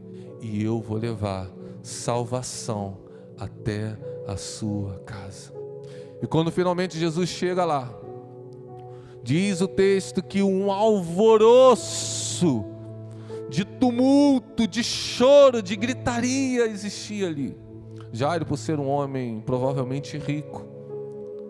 e eu vou levar salvação até a sua casa. E quando finalmente Jesus chega lá, diz o texto que um alvoroço de tumulto, de choro, de gritaria existia ali. Jairo, por ser um homem provavelmente rico,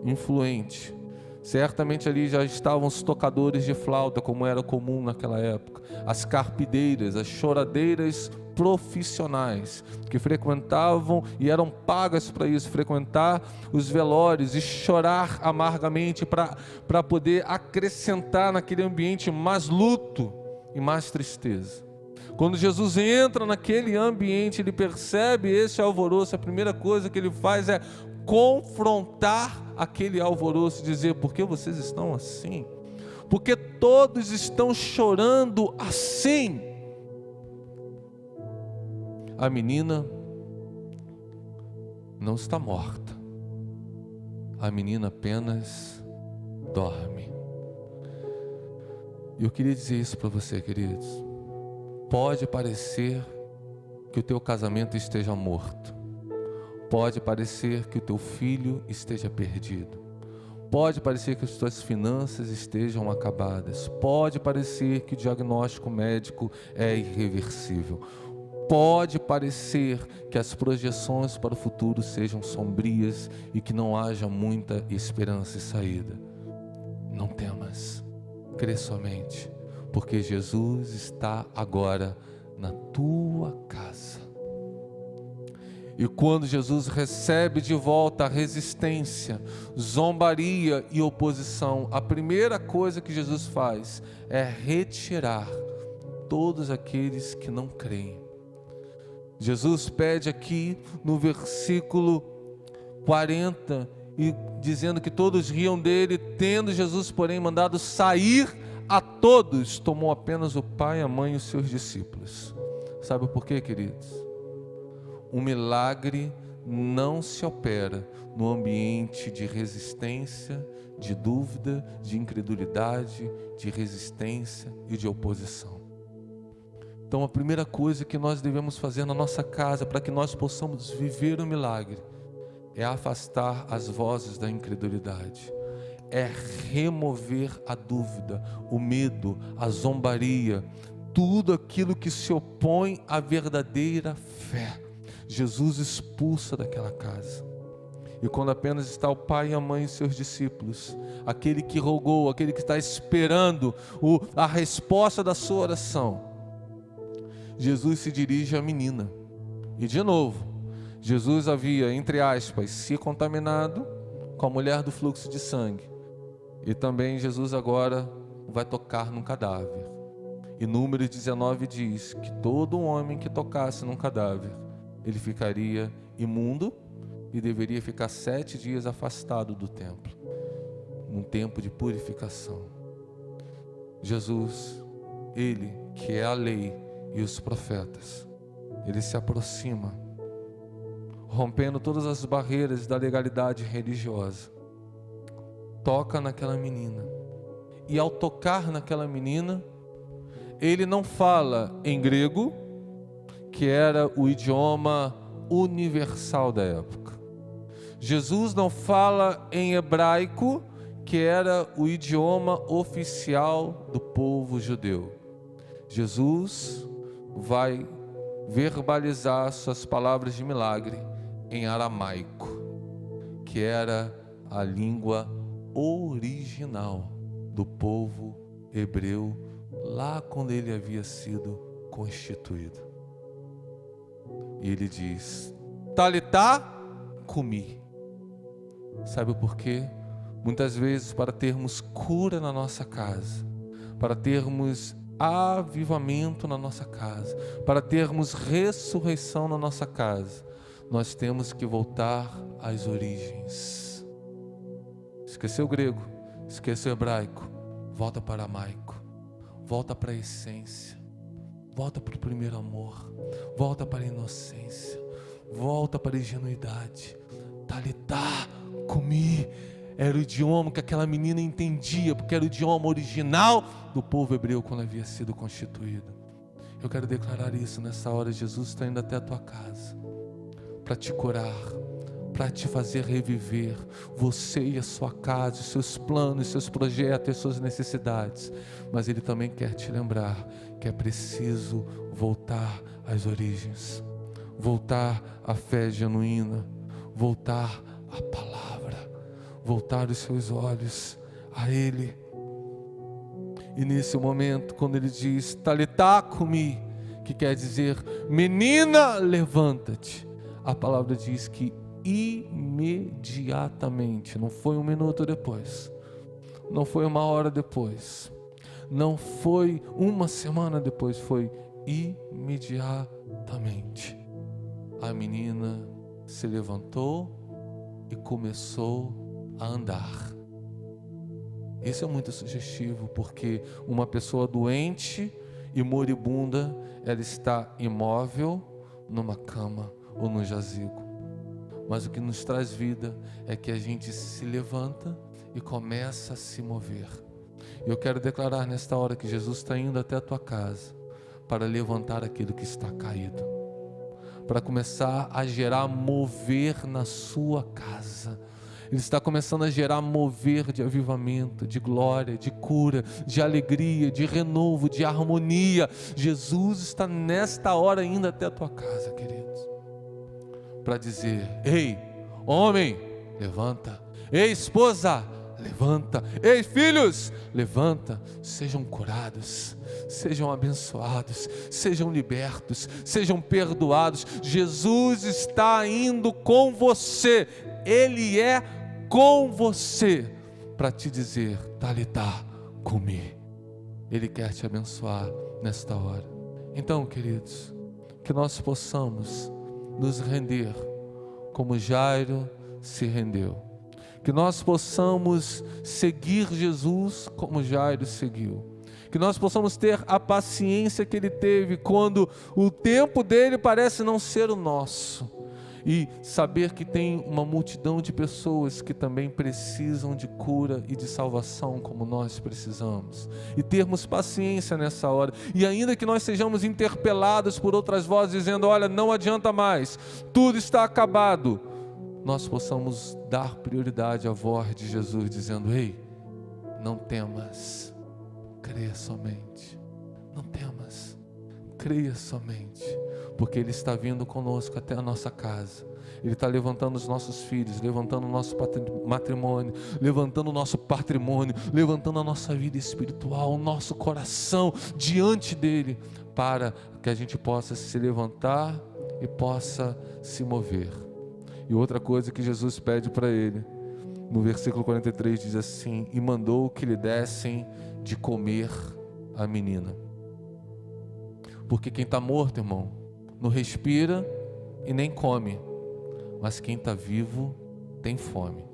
influente, certamente ali já estavam os tocadores de flauta, como era comum naquela época, as carpideiras, as choradeiras profissionais que frequentavam e eram pagas para isso, frequentar os velórios e chorar amargamente para poder acrescentar naquele ambiente mais luto e mais tristeza. Quando Jesus entra naquele ambiente, ele percebe esse alvoroço, a primeira coisa que ele faz é confrontar aquele alvoroço, dizer: por que vocês estão assim? porque todos estão chorando assim. A menina não está morta, a menina apenas dorme. E eu queria dizer isso para você, queridos. Pode parecer que o teu casamento esteja morto, pode parecer que o teu filho esteja perdido, pode parecer que as tuas finanças estejam acabadas, pode parecer que o diagnóstico médico é irreversível, pode parecer que as projeções para o futuro sejam sombrias e que não haja muita esperança e saída. Não temas, crê somente, porque Jesus está agora na tua casa. E quando Jesus recebe de volta a resistência, zombaria e oposição, a primeira coisa que Jesus faz é retirar todos aqueles que não creem. Jesus pede aqui no versículo 40, e dizendo que todos riam dele, tendo Jesus, porém, mandado sair a todos, tomou apenas o pai, a mãe e os seus discípulos. Sabe por quê, queridos? Um milagre não se opera no ambiente de resistência, de dúvida, de incredulidade, de resistência e de oposição. Então, a primeira coisa que nós devemos fazer na nossa casa para que nós possamos viver o milagre é afastar as vozes da incredulidade, é remover a dúvida, o medo, a zombaria, tudo aquilo que se opõe à verdadeira fé. Jesus expulsa daquela casa. E quando apenas está o pai e a mãe e seus discípulos, aquele que rogou, aquele que está esperando a resposta da sua oração, Jesus se dirige à menina. E de novo, Jesus havia, entre aspas, se contaminado com a mulher do fluxo de sangue. E também Jesus agora vai tocar num cadáver. E Números 19 diz que todo homem que tocasse num cadáver, ele ficaria imundo e deveria ficar 7 dias afastado do templo, num tempo de purificação. Jesus, ele que é a lei e os profetas, ele se aproxima, rompendo todas as barreiras da legalidade religiosa, toca naquela menina, e ao tocar naquela menina, ele não fala em grego, que era o idioma universal da época. Jesus não fala em hebraico, que era o idioma oficial do povo judeu. Jesus vai verbalizar suas palavras de milagre em aramaico, que era a língua original do povo hebreu, lá quando ele havia sido constituído. E ele diz: Talitá cumi. Sabe por quê? Muitas vezes, para termos cura na nossa casa, para termos avivamento na nossa casa, para termos ressurreição na nossa casa, nós temos que voltar às origens. Esqueceu o grego, esqueceu o hebraico, volta para o aramaico, volta para a essência, volta para o primeiro amor, volta para a inocência, volta para a ingenuidade. Talitá cumi era o idioma que aquela menina entendia, porque era o idioma original do povo hebreu quando havia sido constituído. Eu quero declarar isso nessa hora. Jesus está indo até a tua casa para te curar, para te fazer reviver você e a sua casa, os seus planos, os seus projetos, as suas necessidades. Mas Ele também quer te lembrar que é preciso voltar às origens, voltar à fé genuína, voltar à palavra, voltar os seus olhos a Ele. E nesse momento, quando Ele diz Talitá cumi, que quer dizer menina, levanta-te, a palavra diz que imediatamente, não foi um minuto depois, não foi uma hora depois, não foi uma semana depois, foi imediatamente. A menina se levantou e começou a andar. Isso é muito sugestivo, porque uma pessoa doente e moribunda, ela está imóvel numa cama ou no jazigo. Mas o que nos traz vida é que a gente se levanta e começa a se mover. Eu quero declarar nesta hora que Jesus está indo até a tua casa para levantar aquilo que está caído, para começar a gerar mover na sua casa. Ele está começando a gerar mover de avivamento, de glória, de cura, de alegria, de renovo, de harmonia. Jesus está nesta hora indo até a tua casa, queridos, para dizer: ei, homem, levanta. Ei, esposa, levanta. Ei, filhos, levanta. Sejam curados, sejam abençoados, sejam libertos, sejam perdoados. Jesus está indo com você. Ele é com você para te dizer: Talitá cumi. Ele quer te abençoar nesta hora. Então, queridos, que nós possamos nos render como Jairo se rendeu, que nós possamos seguir Jesus como Jairo seguiu, que nós possamos ter a paciência que ele teve quando o tempo dele parece não ser o nosso, e saber que tem uma multidão de pessoas que também precisam de cura e de salvação como nós precisamos, e termos paciência nessa hora, e ainda que nós sejamos interpelados por outras vozes dizendo: olha, não adianta mais, tudo está acabado, nós possamos dar prioridade à voz de Jesus dizendo: ei, não temas, creia somente, não temas, creia somente, porque Ele está vindo conosco até a nossa casa. Ele está levantando os nossos filhos, levantando o nosso matrimônio, levantando o nosso patrimônio, levantando a nossa vida espiritual, o nosso coração diante dEle, para que a gente possa se levantar e possa se mover. E outra coisa que Jesus pede para ele, no versículo 43 diz assim: e mandou que lhe dessem de comer a menina. Porque quem está morto, irmão, não respira e nem come, mas quem está vivo tem fome.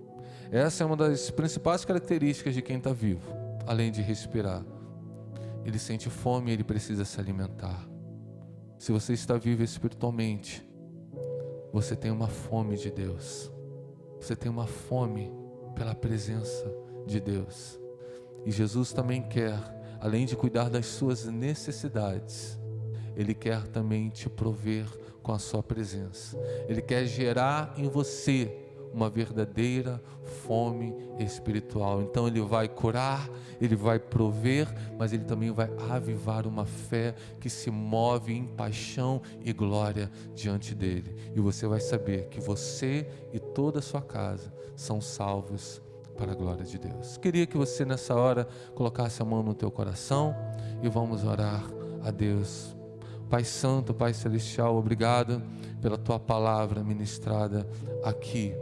Essa é uma das principais características de quem está vivo, além de respirar. Ele sente fome e ele precisa se alimentar. Se você está vivo espiritualmente, você tem uma fome de Deus, você tem uma fome pela presença de Deus. E Jesus também quer, além de cuidar das suas necessidades, Ele quer também te prover com a sua presença. Ele quer gerar em você uma verdadeira fome espiritual. Então Ele vai curar, Ele vai prover, mas Ele também vai avivar uma fé que se move em paixão e glória diante dEle. E você vai saber que você e toda a sua casa são salvos para a glória de Deus. Queria que você nessa hora colocasse a mão no teu coração e vamos orar a Deus. Pai Santo, Pai Celestial, obrigado pela Tua palavra ministrada aqui,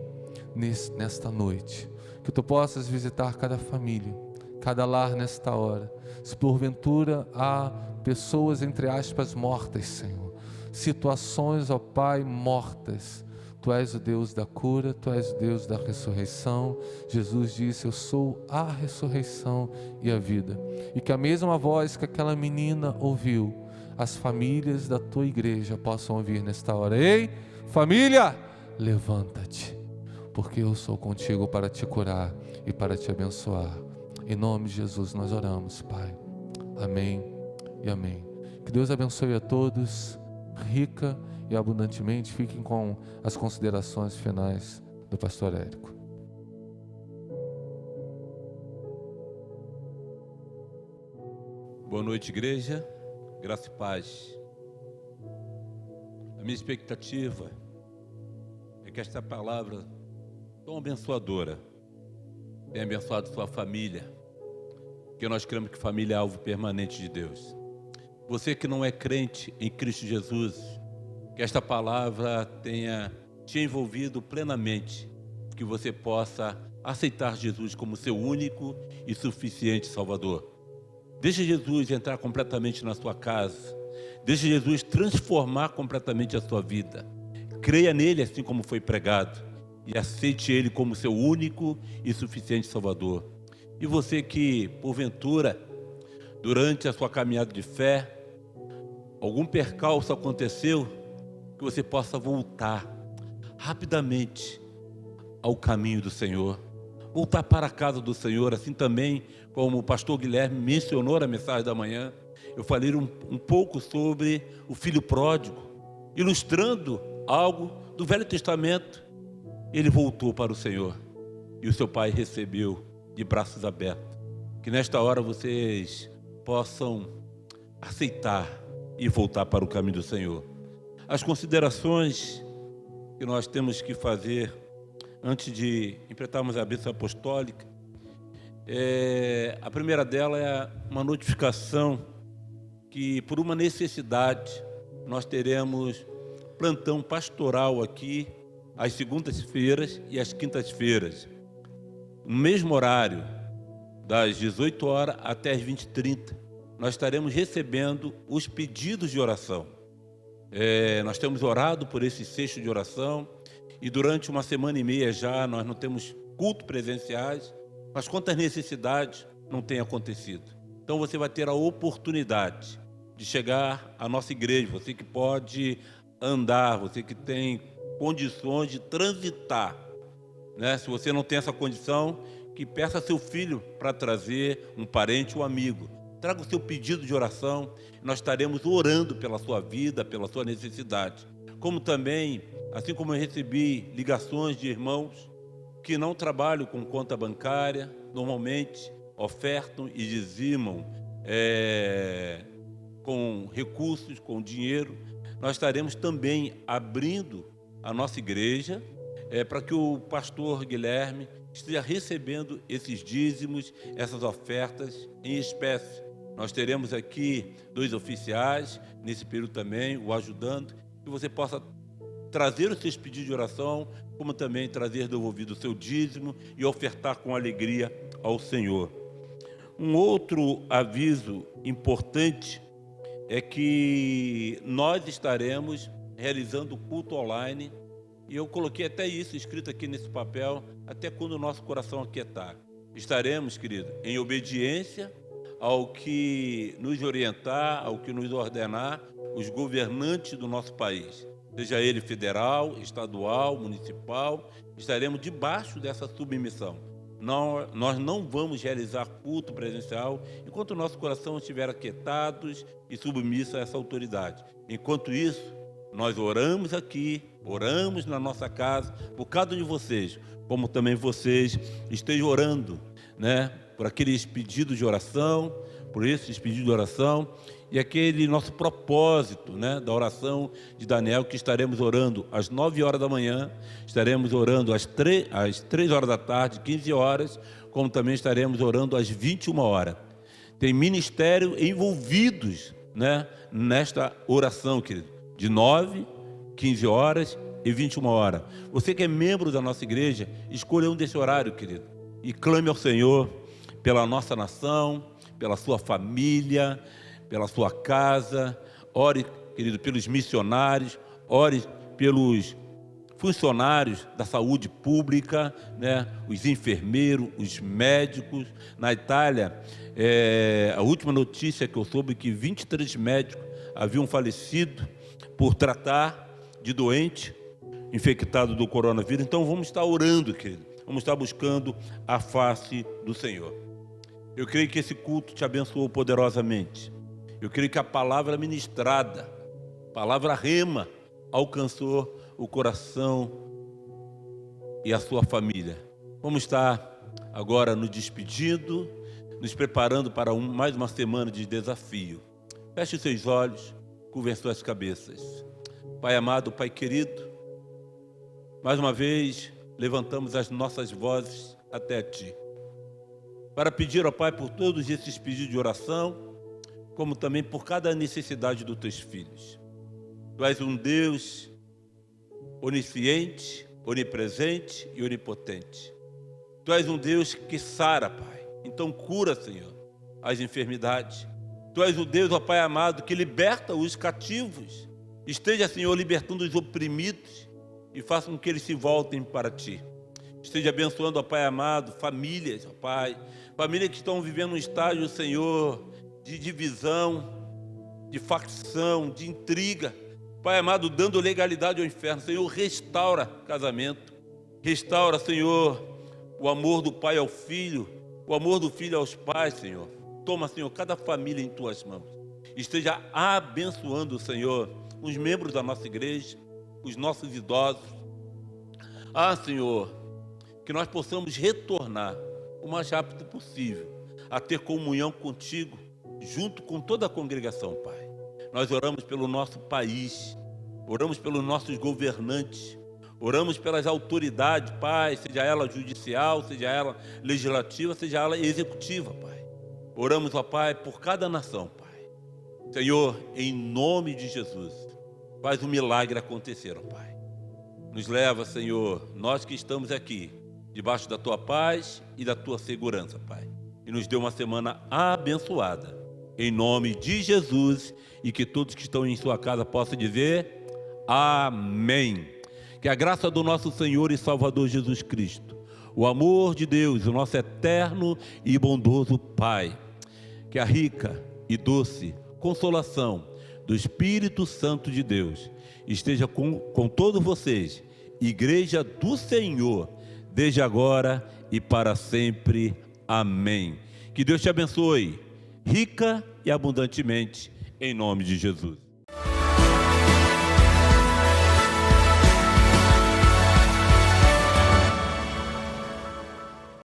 nesta noite. Que Tu possas visitar cada família, cada lar nesta hora. Se porventura há pessoas, entre aspas, mortas, Senhor, situações, ó Pai, mortas, Tu és o Deus da cura, Tu és o Deus da ressurreição. Jesus disse: eu sou a ressurreição e a vida. E que a mesma voz que aquela menina ouviu, as famílias da Tua igreja possam ouvir nesta hora: ei, família, levanta-te, porque eu sou contigo para te curar e para te abençoar. Em nome de Jesus nós oramos, Pai. Amém e amém. Que Deus abençoe a todos, rica e abundantemente. Fiquem com as considerações finais do pastor Érico. Boa noite, igreja. Graça e paz. A minha expectativa é que esta palavra tão abençoadora tenha abençoado sua família, porque nós cremos que família é alvo permanente de Deus. Você que não é crente em Cristo Jesus, que esta palavra tenha te envolvido plenamente, que você possa aceitar Jesus como seu único e suficiente Salvador. Deixe Jesus entrar completamente na sua casa. Deixe Jesus transformar completamente a sua vida. Creia nele assim como foi pregado e aceite ele como seu único e suficiente Salvador. E você que, porventura, durante a sua caminhada de fé, algum percalço aconteceu, que você possa voltar rapidamente ao caminho do Senhor, voltar para a casa do Senhor, assim também como o pastor Guilherme mencionou na mensagem da manhã. Eu falei um pouco sobre o filho pródigo, ilustrando algo do Velho Testamento. Ele voltou para o Senhor e o seu pai recebeu de braços abertos. Que nesta hora vocês possam aceitar e voltar para o caminho do Senhor. As considerações que nós temos que fazer antes de empreitarmos a bênção apostólica, a primeira dela é uma notificação que, por uma necessidade, nós teremos plantão pastoral aqui às segundas-feiras e às quintas-feiras, no mesmo horário, das 18 horas até as 20h30. Nós estaremos recebendo os pedidos de oração. Nós temos orado por esse cesto de oração e durante uma semana e meia já nós não temos culto presenciais, mas quantas necessidades não têm acontecido. Então você vai ter a oportunidade de chegar à nossa igreja, você que pode andar, você que tem condições de transitar, né? Se você não tem essa condição, que peça seu filho para trazer um parente ou amigo. Traga o seu pedido de oração, nós estaremos orando pela sua vida, pela sua necessidade. Como também, assim como eu recebi ligações de irmãos que não trabalham com conta bancária, normalmente ofertam e dizimam com recursos, com dinheiro, nós estaremos também abrindo a nossa igreja para que o pastor Guilherme esteja recebendo esses dízimos, essas ofertas em espécie. Nós teremos aqui 2 oficiais, nesse período também, o ajudando, que você possa trazer os seus pedidos de oração, como também trazer devolvido o seu dízimo e ofertar com alegria ao Senhor. Um outro aviso importante é que nós estaremos realizando o culto online, e eu coloquei até isso escrito aqui nesse papel, até quando o nosso coração aquietar. Estaremos, querido, em obediência ao que nos orientar, ao que nos ordenar os governantes do nosso país, seja ele federal, estadual, municipal, estaremos debaixo dessa submissão. Nós não vamos realizar culto presencial enquanto o nosso coração estiver aquietado e submisso a essa autoridade. Enquanto isso, nós oramos aqui, oramos na nossa casa, por cada um de vocês, como também vocês estejam orando, né, por aqueles pedidos de oração, por esses pedidos de oração, e aquele nosso propósito, né, da oração de Daniel, que estaremos orando às 9 horas da manhã, estaremos orando às 3 horas da tarde, 15 horas, como também estaremos orando às 21 horas. Tem ministério envolvidos, né, nesta oração, querido, de 9, 15 horas e 21 horas. Você que é membro da nossa igreja, escolha um desse horário, querido, e clame ao Senhor pela nossa nação, pela sua família, pela sua casa. Ore, querido, pelos missionários, ore pelos funcionários da saúde pública, né? Os enfermeiros, os médicos. Na Itália, a última notícia que eu soube é que 23 médicos haviam falecido por tratar de doente infectado do coronavírus. Então vamos estar orando, querido, vamos estar buscando a face do Senhor. Eu creio que esse culto te abençoou poderosamente. Eu creio que a palavra ministrada, a palavra rema, alcançou o coração e a sua família. Vamos estar agora nos despedindo, nos preparando para mais uma semana de desafio. Feche os seus olhos, curvem as suas cabeças. Pai amado, Pai querido, mais uma vez levantamos as nossas vozes até Ti, para pedir ao Pai por todos esses pedidos de oração, como também por cada necessidade dos Teus filhos. Tu és um Deus onisciente, onipresente e onipotente. Tu és um Deus que sara, Pai. Então cura, Senhor, as enfermidades. Tu és o Deus, ó Pai amado, que liberta os cativos. Esteja, Senhor, libertando os oprimidos e faça com que eles se voltem para Ti. Esteja abençoando, ó Pai amado, famílias, ó Pai. Famílias que estão vivendo um estágio, Senhor, de divisão, de facção, de intriga. Pai amado, dando legalidade ao inferno. Senhor, restaura casamento. Restaura, Senhor, o amor do pai ao filho, o amor do filho aos pais, Senhor. Toma, Senhor, cada família em Tuas mãos. Esteja abençoando, Senhor, os membros da nossa igreja, os nossos idosos. Senhor, que nós possamos retornar o mais rápido possível a ter comunhão contigo, junto com toda a congregação, Pai. Nós oramos pelo nosso país, oramos pelos nossos governantes, oramos pelas autoridades, Pai, seja ela judicial, seja ela legislativa, seja ela executiva, Pai. Oramos, ó Pai, por cada nação, Pai. Senhor, em nome de Jesus, faz um milagre acontecer, ó Pai. Nos leva, Senhor, nós que estamos aqui, debaixo da Tua paz e da Tua segurança, Pai. E nos dê uma semana abençoada, em nome de Jesus, e que todos que estão em sua casa possam dizer amém. Que a graça do nosso Senhor e Salvador Jesus Cristo, o amor de Deus, o nosso eterno e bondoso Pai, que a rica e doce consolação do Espírito Santo de Deus esteja com todos vocês, Igreja do Senhor, desde agora e para sempre. Amém. Que Deus te abençoe, rica e abundantemente, em nome de Jesus.